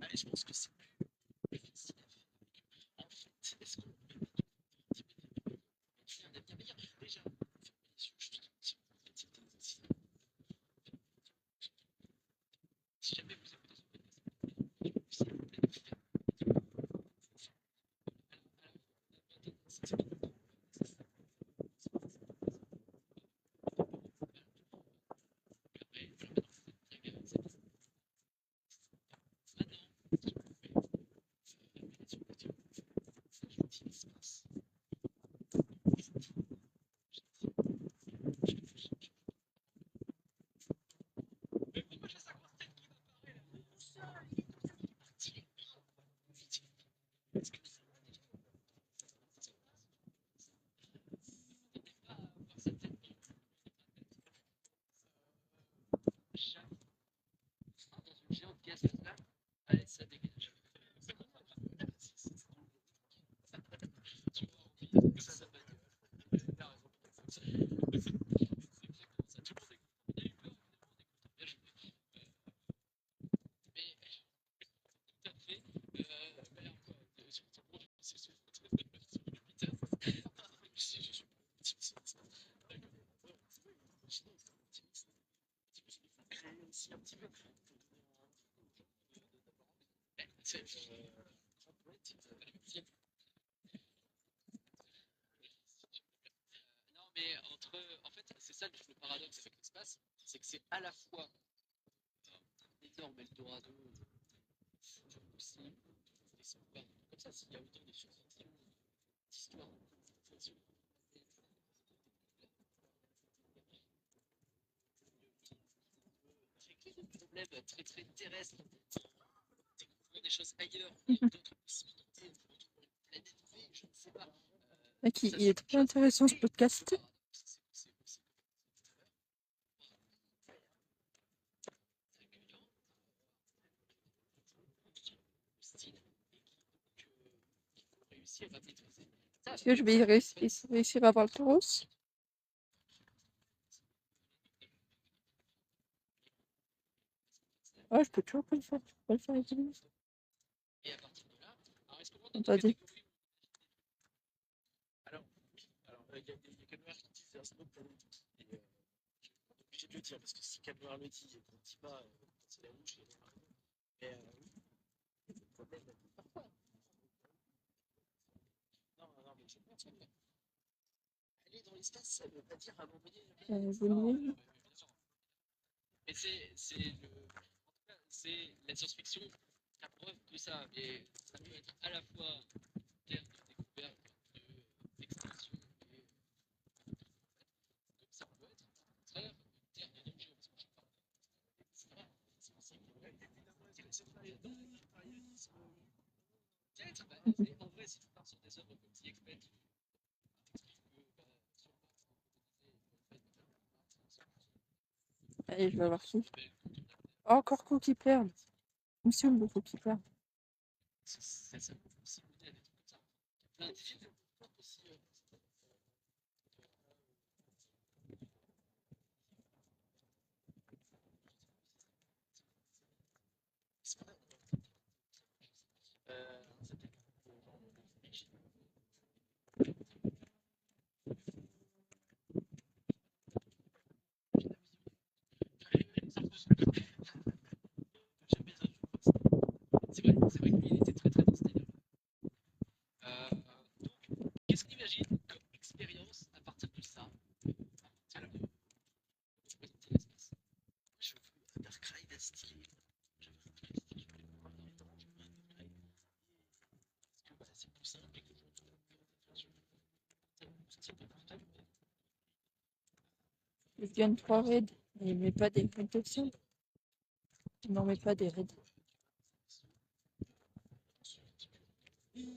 Allez, je pense que c'est plus facile à faire. En fait, est-ce qu'on peut un avenir meilleur? Déjà, si jamais vous écoutez ce podcast, s'il vous plaît, allez, ça dégage. Un petit peu. Non, mais en fait, c'est ça le paradoxe avec l'espace, c'est que c'est à la fois un énorme Eldorado possible, et c'est pas comme ça, s'il y a autant de science-fiction, d'histoire, de science-fiction, régler des problèmes très très terrestres, découvrir des choses ailleurs, d'autres possibilités, d'autres planètes B, je ne sais pas. Il est très intéressant ce podcast. Est-ce que je vais réussir à avoir le tauros? Ah, je peux toujours pas le faire. Je peux pas le faire avec lui. Et à partir de là, alors est-ce que moi, Attendez. Alors, il y a Canuar qui dit un smoke planète. Et je suis obligé de le dire parce que si Canuar le dit et qu'on ne dit pas, c'est la rouge, il y a raison. Mais oui, le problème, parfois. Non, mais je pense que aller dans l'espace, ça veut pas dire à un moment donné. Mais c'est la science-fiction, la preuve de ça. Mais ça peut être à la fois terre de découverte, d'extension, et comme ça peut être au contraire terre de danger. Parce que je parle etc. C'est possible. Peut-être, en vrai, si tu pars sur des œuvres comme The Expert, Allez, je vais avoir qui? Oh, encore Cookie perd. Il me saoule le Cookie perd. C'est ça, aussi monter à des trucs comme ça. Plein de films aussi. C'est pas c'est vrai que lui, il était très très dans ce délire. Donc, qu'est-ce qu'on imagine comme expérience à partir de ça? Alors, je vais présenter l'espace. Je veux Dark Ride stylé. J'avais un truc stylé, je voulais pouvoir dans les temps, je voulais un Dark Ride. Parce que bah, c'est plus simple et que je trouve que ce type de portable. Je gagne 3 raids. Il met pas des protections. Il n'en met pas des raids. Oui,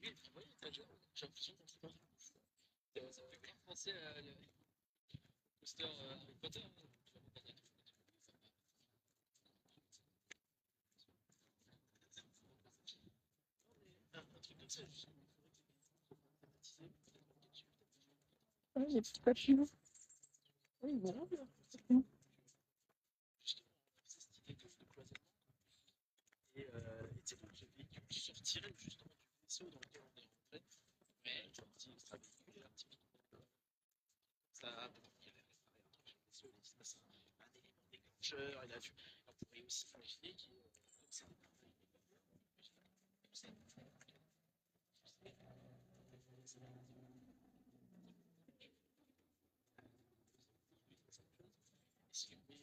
oui, j'ai l'impression qu'on se parle. Ça me fait grave penser à le poster Harry Potter. Un truc comme ça, justement. Ah, les petits papillons. Oui, voilà. Justement, cette idée de cloisonnement. Et tu sais, donc, le véhicule sortirait justement du vaisseau dans lequel on est rentré. Mais un petit extra véhicule, un petit pic. Ça, bon, il y avait réparé un truc sur le vaisseau, il dit, c'est un élément déclencheur. Il a vu. On pourrait aussi imaginer qu'il c'est des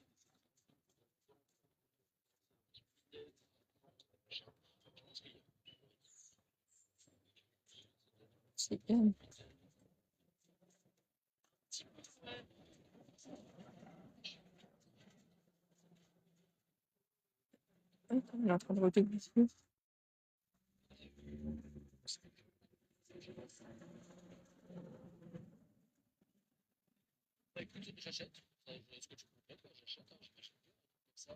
C'est bien. Il est en train de retomber dessus. Bah écoute, j'achète. Est-ce que tu peux mettre? J'achète, hein, j'achète. Comme ça,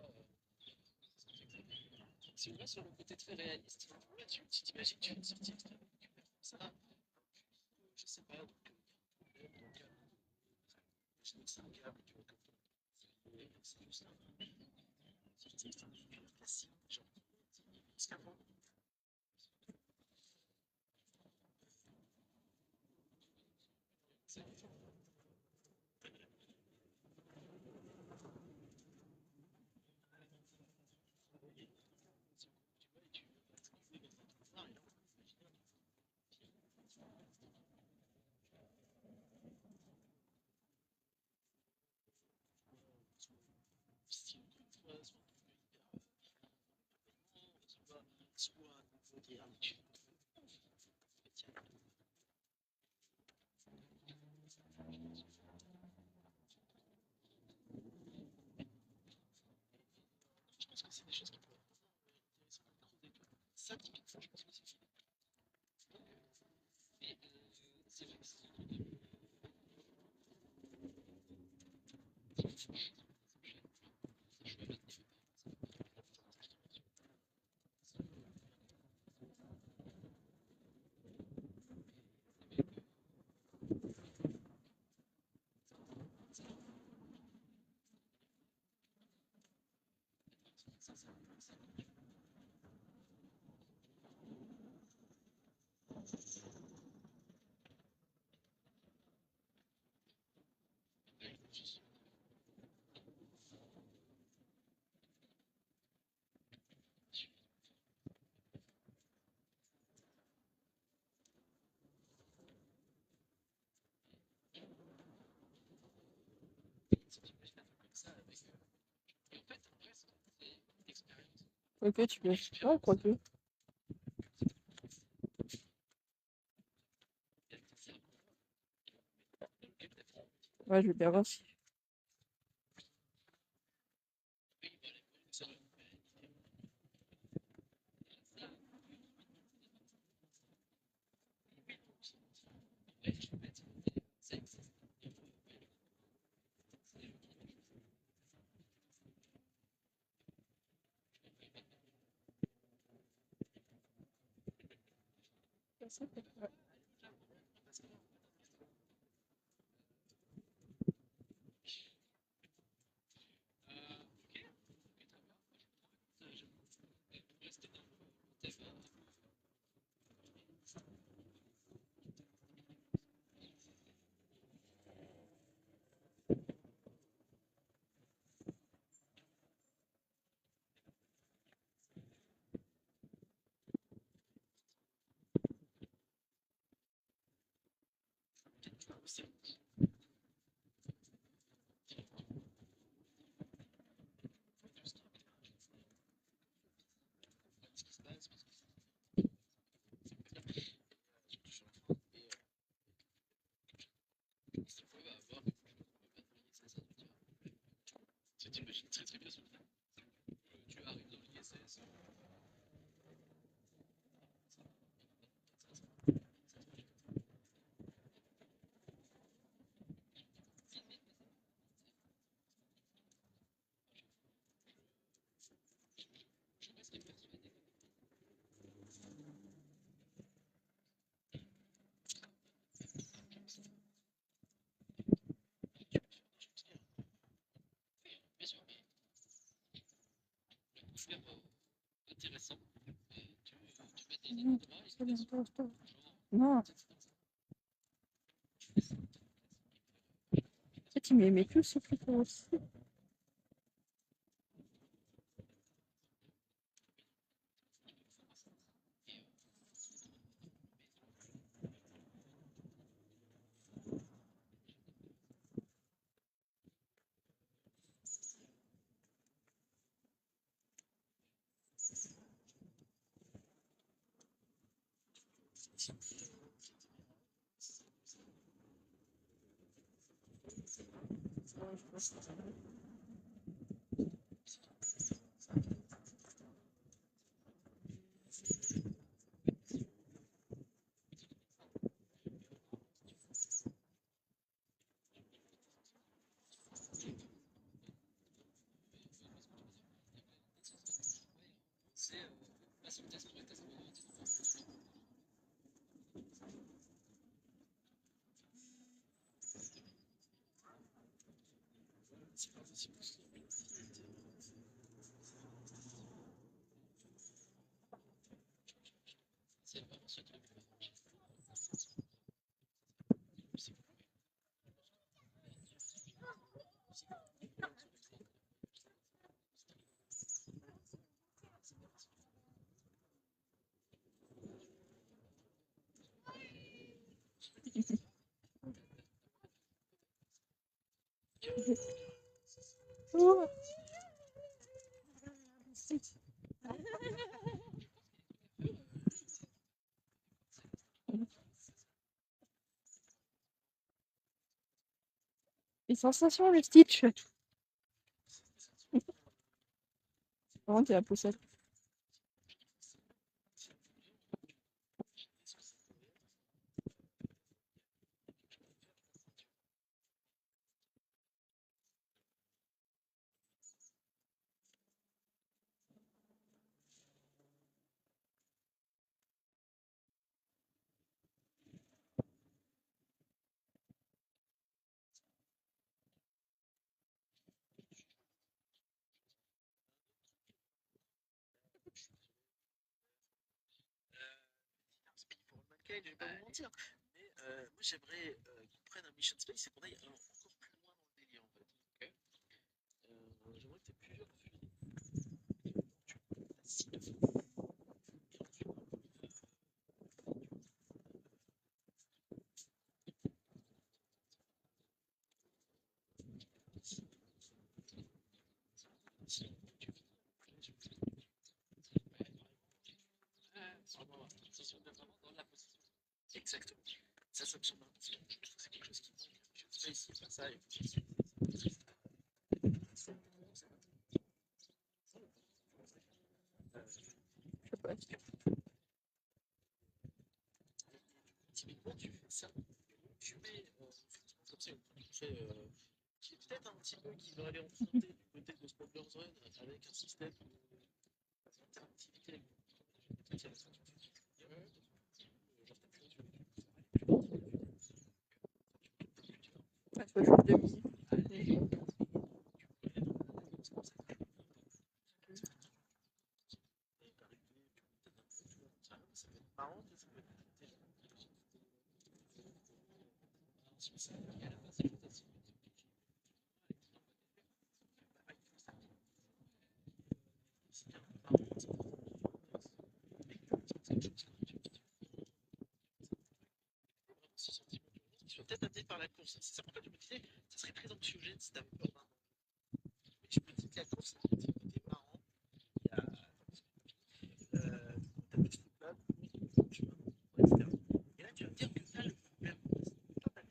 si on va sur le côté très réaliste, tu t'imagines, tu fais une sortie extra véhiculaire comme ça, je sais pas, donc je c'est un câble, tu vois, comme c'est juste un sortie extra véhiculaire classique, genre, parce qu'avant, c'est soit un nouveau DRH. Je pense que c'est des choses qui pourraient être intéressantes. Ça, typiquement, je pense que c'est fini. Et c'est vrai que c'est ça avec. Et en fait, après, c'est une expérience. Quoique, tu peux. Ouais, quoique. Ouais, je vais bien voir si. Ça fait peur. Rester dans le thème. Ce qui se passe, parce que surtout sur la fin, et cette fois, va avoir ça veut dire. Tu t'imagines très très bien sur le thème. Tu arrives dans l'ISS. Je reste persuadé. Bien sûr, mais super intéressant. Tu mets des Non, endroits et c'est bien, genre, non. En fait, il m'aimait que ce truc aussi. c'est la synthèse pour être c'est pas possible. C'est vraiment ce truc. Oh. Les sensations, le Stitch. Vraiment, t'es un peu ça. Pour le mannequin, je vais pas vous mentir. Mais moi, j'aimerais qu'on prenne un Mission Space et qu'on aille encore plus loin dans le délire, en fait. Ok. J'aimerais que tu aies plusieurs fusées. Tu as 6 de feu. Et ensuite, Attention d'être vraiment dans la position. exactement. Ça me semble important. Je trouve que c'est quelque chose qui manque. Mission Space, il n'y a pas ça. Et Je sais pas. typiquement, tu fais ça. Tu mets effectivement comme ça une contrée qui est peut-être un petit peu qui va aller emprunter du côté de Smuggler's Run avec un système d'interactivité avec genre Ça fait juste 2 minutes. Ils sont peut-être amenés par la course. C'est ça pourquoi je me disais, ça serait très anxiogène si t'avais peur d'un. Mais je me dis que la course, c'est un petit côté marrant. Il y a. T'as tout ce truc-là, tu vois, etc. Et là, tu vas me dire que là, le problème, c'est pas mal.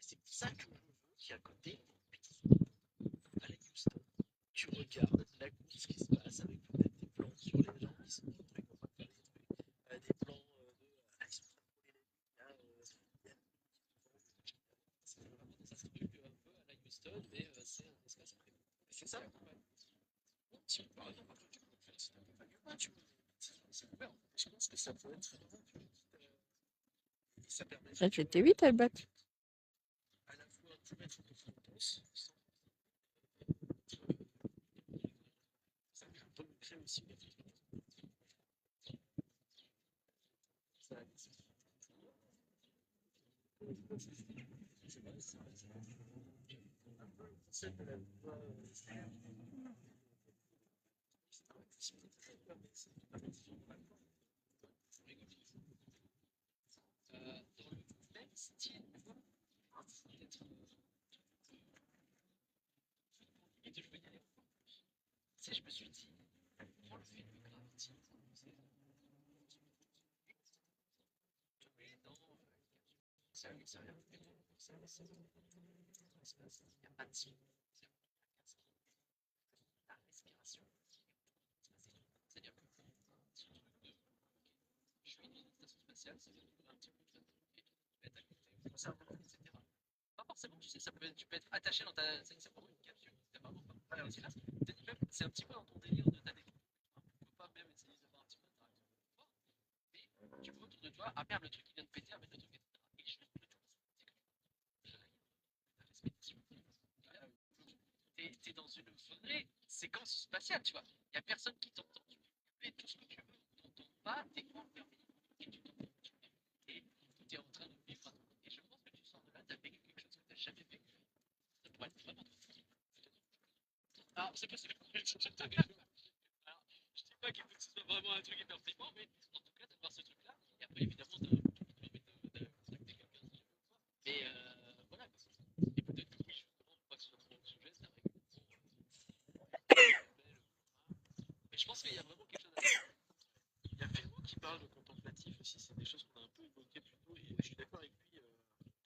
C'est pour ça que je veux qu'il y ait à côté à la Houston. Tu regardes la course qui se passe avec peut-être des plans sur les gens qui sont en train de faire des trucs, des plans de. Ah, ils sont en train de rouler les lignes, C'est vraiment des trucs un peu à la Houston, mais c'est un espace privé. c'est ça. Si par exemple, tu peux faire ça, tu peux. C'est ouvert. Je pense que ça peut être vraiment. Ça permet. J'étais vite, elle batte. À la fois te mettre en confrontation sans. Ça peut créer aussi une Dans le même style, peut-être limite je veux y aller. Tu sais, je me suis dit, prends le fait de Gravity, c'est à l'extérieur, il n'y a pas de son, la respiration. C'est-à-dire que je suis dans une station spatiale, ça veut dire un petit peu de et tu peux être à côté, ça, etc. Pas forcément, tu sais, tu peux être attaché dans ta. C'est vraiment une capsule, c'est vraiment pas. Voilà, c'est un petit peu dans ton délire de ta découverte. Pourquoi pas même essayer d'avoir un petit peu d'interaction. Mais tu vois autour de toi, ah merde, le truc qui vient de péter, ah merde, le truc, etc. Et juste le tout, t'es dans une vraie séquence spatiale, tu vois. Il n'y a personne qui t'entend, tu fais tout ce que tu veux, tu t'entends pas, t'es enfermé. Et tu t'entends, et tu es en train de vivre un truc. Et je pense que tu sors de là, tu as vécu quelque chose que tu n'as jamais vécu. Ça pourrait être vraiment trop. Alors, c'est possible. Alors, je dis pas qu'il faut que ce soit vraiment un truc hyper flippant, mais en tout cas, d'avoir ce truc-là. Et après, évidemment, de contacter quelqu'un si tu veux. Mais voilà. Et peut-être que oui, justement, pas que ce soit trop au sujet, c'est vrai. Mais je pense qu'il y a vraiment quelque chose à faire. Il y a Ferro qui parle de contemplatif aussi, c'est des choses qu'on a un peu évoquées plus tôt, et je suis d'accord avec lui.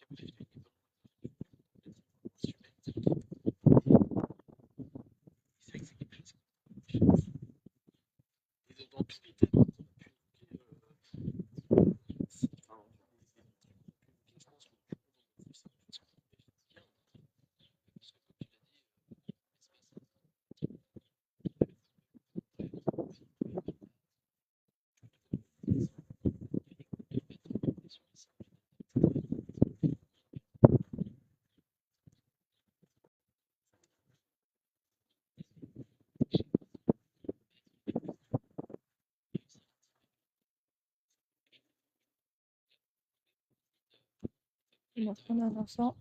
Cap 50 est vraiment super. C'est vrai que c'est quelque chose qui. Et dans tous les thèmes qu'on a pu évoquer, enfin, je pense que c'est bien. Parce que, comme tu l'as dit, On va prendre un instant.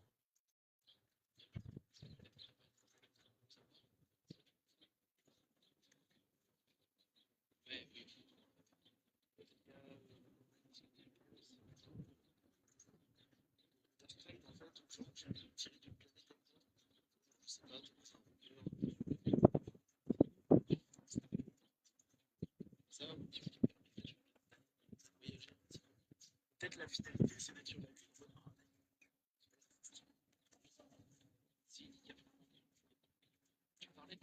Peut-être la finalité, c'est d'être sur la Lune. si, tu parlais de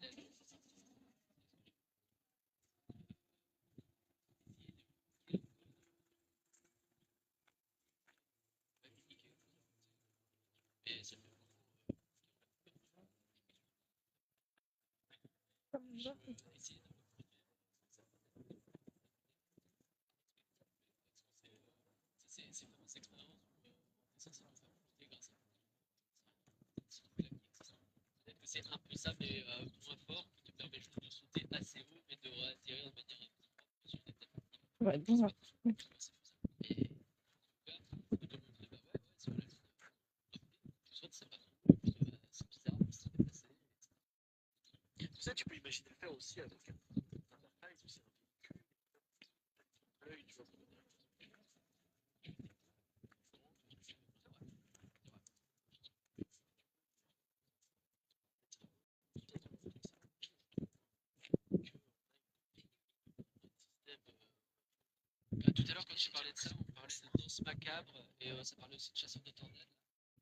et ça essayer de c'est ces fameuses expériences où ça nous fait remonter grâce à peut-être que c'est un peu ça, mais moins fort, qui te permet juste de sauter assez haut et de réatterrir de manière un peu sur des thèmes. Ouais, dis-moi. Et en tout cas, de montrer, bah ouais, sur la ligne, tu sautes, c'est pas non plus, c'est bizarre, c'est déplacé. Tout ça, tu peux imaginer le faire aussi avec un appareil, c'est un véhicule, l'œil, tu vois, pour donner Tout à l'heure, quand tu parlais de ça, on parlait de danse macabre et ça parlait aussi de chasseur de tornades.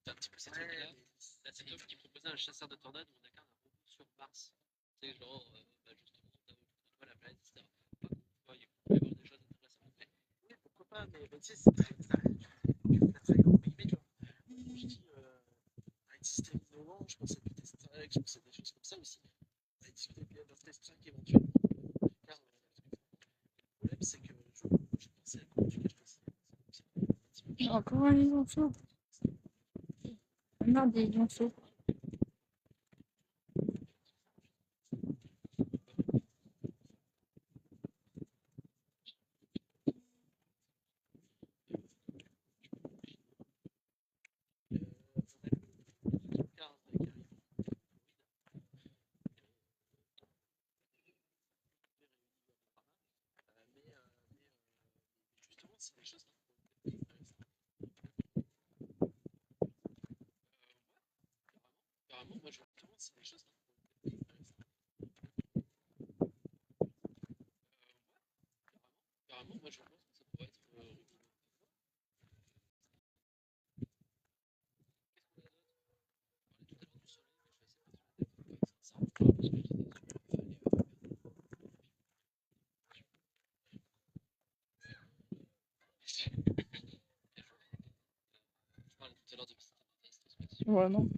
C'est un petit peu ces trucs-là. Là, c'est Tom qui proposait un chasseur de tornades où on incarne un robot sur Mars. C'est genre, bah, justement, on a autour de toi la planète, etc. Pas con, tu vois, il peut y avoir des choses intéressantes. Mais oui, pourquoi pas, mais tu sais, c'est très, ça reste du très grand guillemets, tu vois. Quand je dis un système innovant, je pense à du test track, je pense à des choses comme ça aussi. On a discuté bien d'un test track éventuellement. Car le problème, c'est que je pensais à comment tu caches pas. Encore un lionceau. Non, des lionceaux. Justement, c'est des choses carrément, moi, je justement, c'est des choses carrément, moi, je pense que ça pourrait être rigolo. Qu'est-ce qu'on a d'autre? On parlait tout à l'heure du soleil, mais je suis assez persuadé que ça rejoint ce que je disais sur je parlais tout à l'heure de visiter des tests spatiaux. Ouais, non.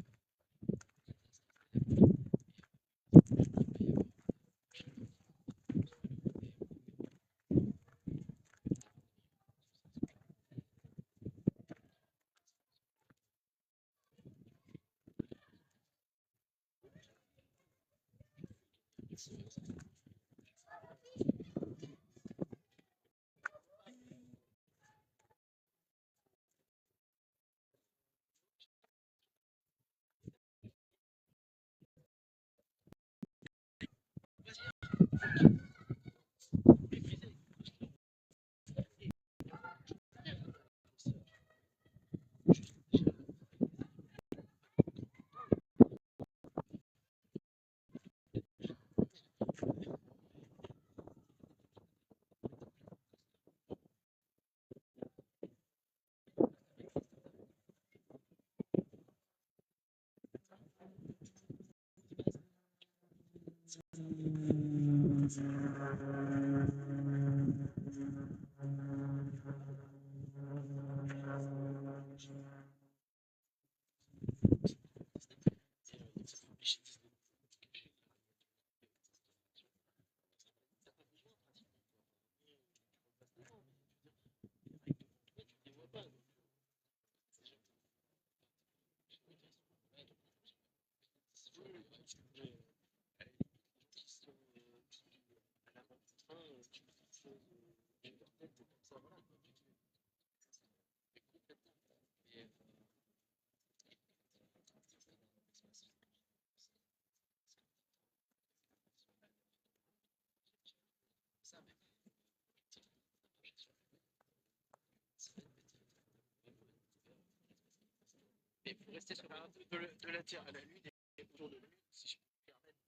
Mais pour rester sur de la Terre à la Lune et autour de la Lune, si je peux me permettre.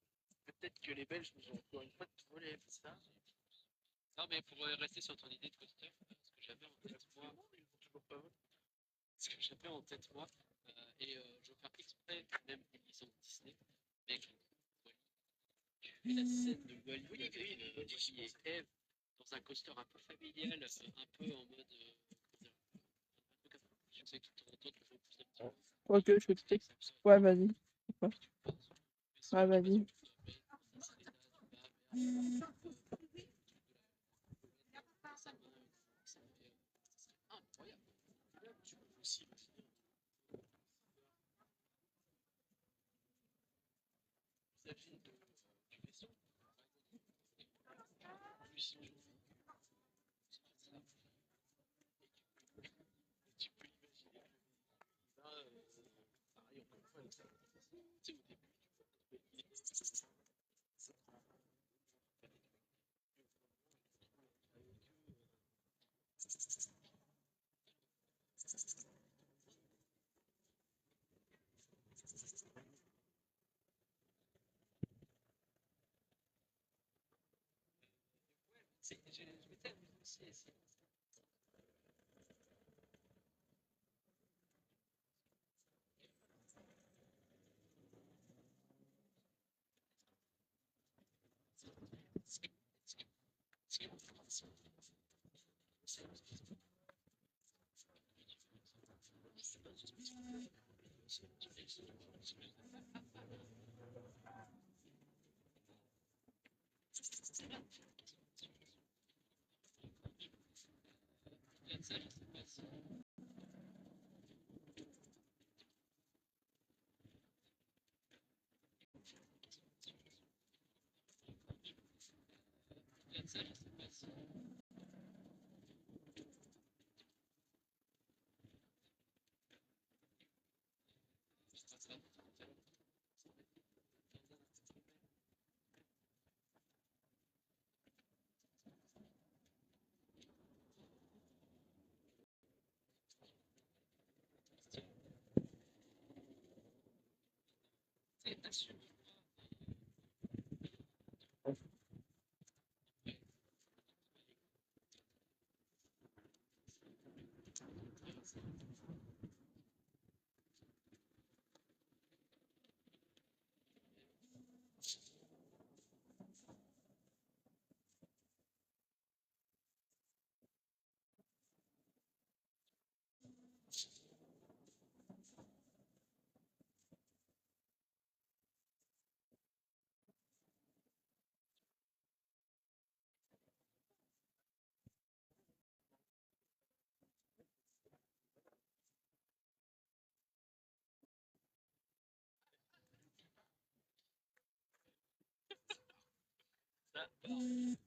Peut-être que les Belges nous ont encore une fois volé ça. non, mais pour rester sur ton idée de coaster, ce que j'avais en tête, moi, ce que j'avais en tête, moi, et je vais faire exprès, même une licence Disney, mec, tu fais la scène de Wally avec Woody et Eve dans un coaster un peu familial, un peu en mode, comment dire, un peu comme tu sais, tout le temps, tu le fais pousser un petit peu. Ok, je t'explique. Ouais, vas-y. Ouais, ouais, vas-y. Incroyable. Tu peux imaginer que là, pareil, encore une fois, tu sais, au début, je m'étais amusé aussi à essayer.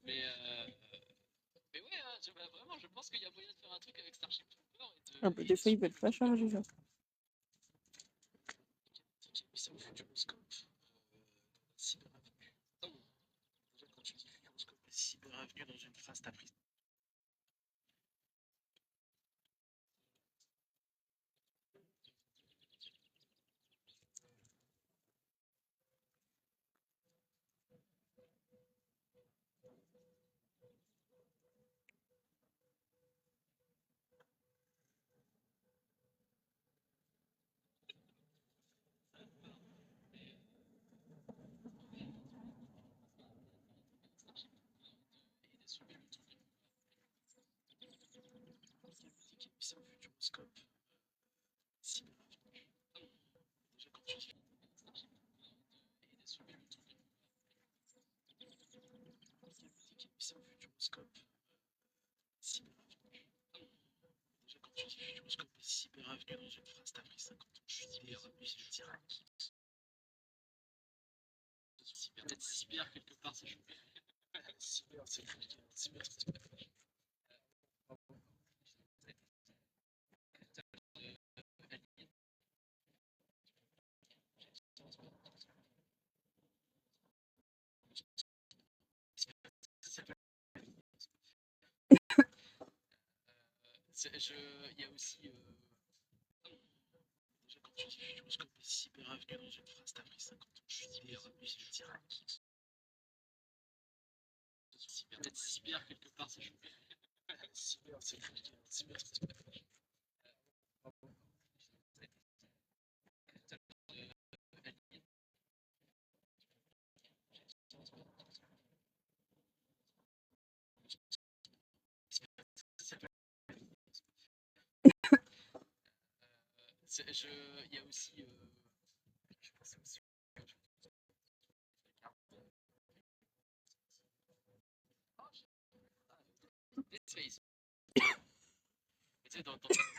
Mais, mais ouais, hein, vraiment, je pense qu'il y a moyen de faire un truc avec Starship Trooper et de. Ah bah, des fois, ils veulent pas changer, genre. C'est au Futuroscope, Cyber Avenue. Déjà, quand tu dis Futuroscope et Cyber Avenue dans une phrase, t'as pris. C'est au Futuroscope, Cyber Avenue. Déjà, quand tu dis c'est au Futuroscope, Cyber Avenue. Déjà, quand tu dis Futuroscope et Cyber Avenue dans une phrase, t'as pris 50 ans. Je suis direct. Peut-être cyber quelque part, c'est chaud. Cyber, c'est compliqué. Cyber, c'est pas il y a aussi. Déjà, quand tu dis Futuroscope et Cyber Avenue dans une phrase, t'as pris 50 ans. Je suis direct. Peut-être cyber quelque part, c'est chaud. Cyber, c'est compliqué. Cyber, c'est pas il y a aussi. Je pense aussi. Dead Space. Mais tu sais,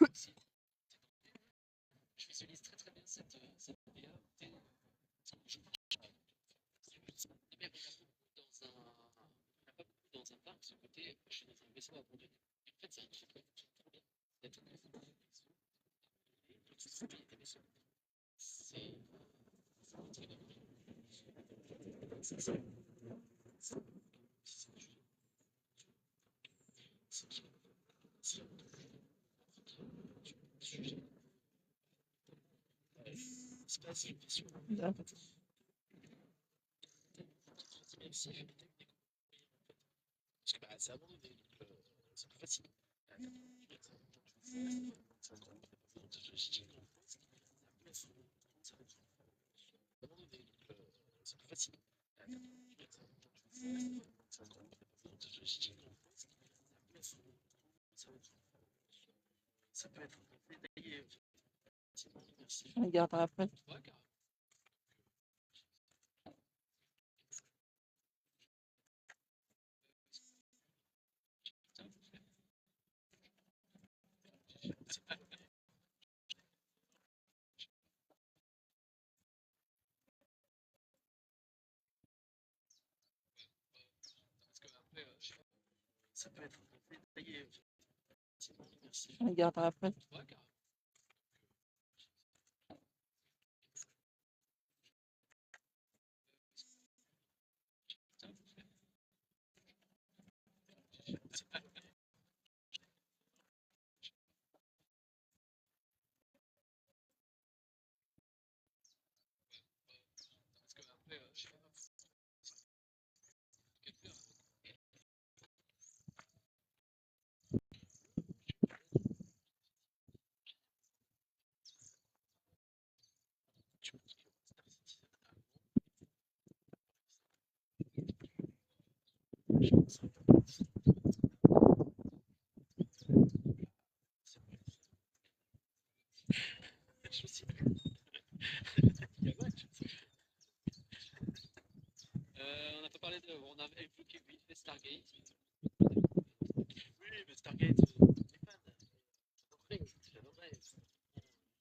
aussi, je visualise très très bien cette VA. Mais on l'a beaucoup dans dans un parc, ce côté, je suis dans un vaisseau abandonné. Et en fait, c'est un truc qui fonctionne trop bien. D'être dans un vaisseau, et tout ça, il y a des vaisseaux. C'est très bien. C'est qui sujet. Espace, question. D'accord. Parce que bah, c'est abandonné, donc c'est plus facile. Abandonné, donc c'est plus facile. Ça peut être détaillé. Merci. Je regarderai après. Ouais, carrément. Parce que après, je sais pas. Ça peut être détaillé. Merci. Je regarderai après. Ouais, carrément. Parce que après, je sais pas. Tu me dis que je sais plus. Il y a match. On n'a pas parlé de. On a évoqué vite fait Stargate. Oui, mais Stargate, les fans, j'adorerais.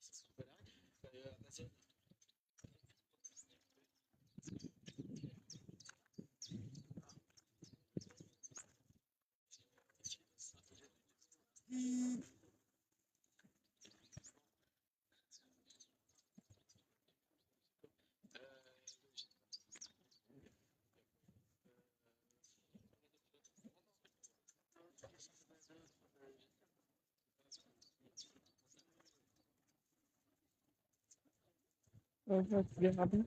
Ça se trouve à l'arrêt. Amazon. Tu verras bien.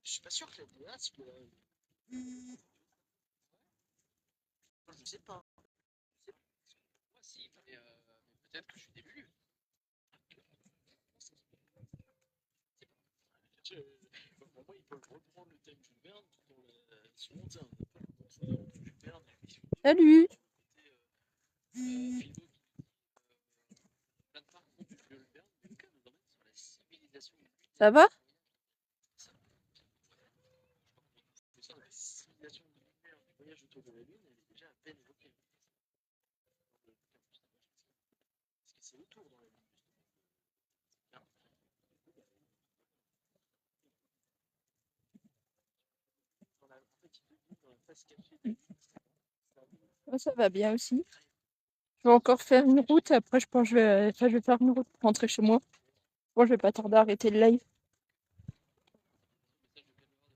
Je suis pas sûr que la DA soit. Je sais pas. Moi, si, mais peut-être que je suis délu. Pour moi, ils peuvent reprendre le thème Jules Verne tout en se monter un peu contre Jules Verne. Salut! Philbo qui plein de parts contre Jules Verne, mais quand même, sur la civilisation humaine. Ça va? La civilisation lunaire du voyage autour de la Lune, elle est déjà à peine évoquée. Parce que c'est autour dans la Lune, justement. En fait, il te dit dans la face cachée de la Lune, Ouais, ça va bien aussi. Je vais encore faire une route. Après, je pense que je vais faire une route pour rentrer chez moi. Bon, je vais pas tarder à arrêter le live.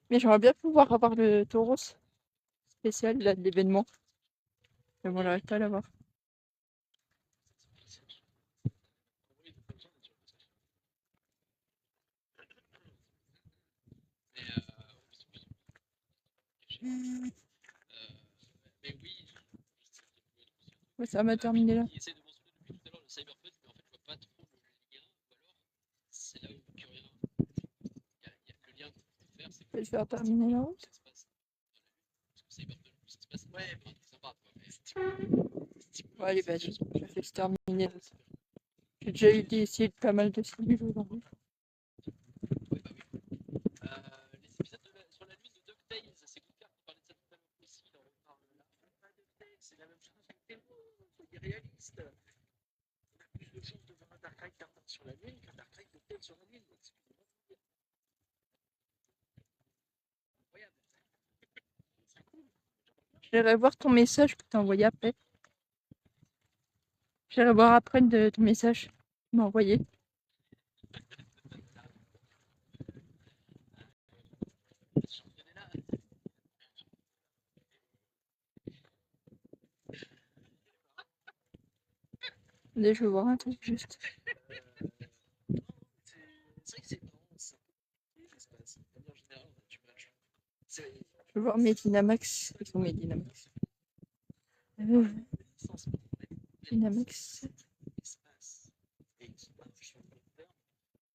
Mais j'aimerais bien pouvoir avoir le Tauros spécial là, de l'événement. Mais bon, j'arrive pas à l'avoir. Mais Ouais, ça m'a terminé là. qui essaie de mentionner depuis tout à l'heure le cyberpunk, mais en fait, je vois pas trop le lien. Ou alors, c'est là où que rien. Il y a que le lien qu'on peut faire, c'est que Je vais faire terminer la route. ça se passe parce que cyberpunk, ça se passe Ouais, c'est sympa, quoi. Mais Ouais, allez, vas-y, je vais se terminer. J'ai déjà eu essayé de pas mal de cellules aujourd'hui. oui, bah oui. Les épisodes sur la lune de DuckTales, c'est Google qui parlait de ça tout à l'heure aussi. Dans le parle là. c'est la même chose, mais tellement irréaliste. On a plus de chances de voir un Dark Ride sur la Lune qu'un Dark Ride de Tel sur la Lune. Excusez-moi. Incroyable. C'est cool. J'irai voir ton message que t'as envoyé après. J'irai voir après de ton message que tu m'as envoyé. Allez, je vais voir un truc juste. C'est vrai que c'est marrant, c'est un peu compliqué l'espace. De manière générale, on a du mal. Je vais voir mes Dynamax. Ils sont mes Dynamax. Dynamax. Espace et qui marche sur le long terme,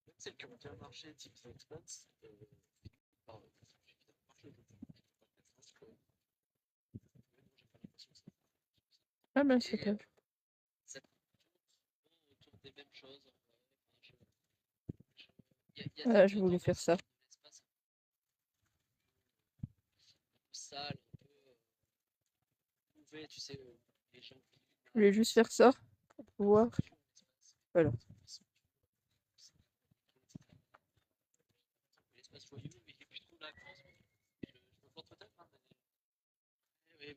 même celles qui ont bien marché, type The Expanse, par marché, Ah ben c'est top. ça tourne autour des mêmes choses. Voilà, je voulais faire ça. Un peu sale, un peu mauvais, tu sais, les gens qui Je voulais juste faire ça pour pouvoir. Voilà. L'espace joyeux, mais il est plus trop là, quoi, en ce moment. Je me plante peut-être, hein, mais... Oui,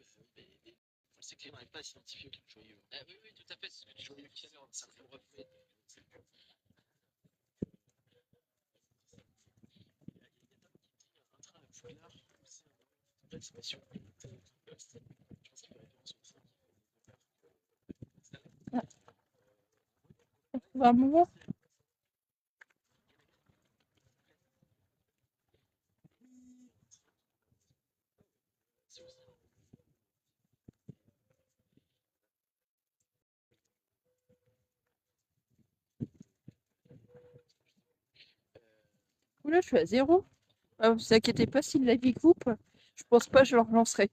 c'est clair, on n'arrive pas à s'identifier au truc joyeux. Ah, oui, oui, tout à fait, c'est ce que tu joyeux tout à l'heure, ça me refait. Un train à Fouillard, c'est une expression. Vraiment. Oula, je suis à 0. Ah, vous inquiétez pas, si la vie coupe, je pense pas que je le relancerai.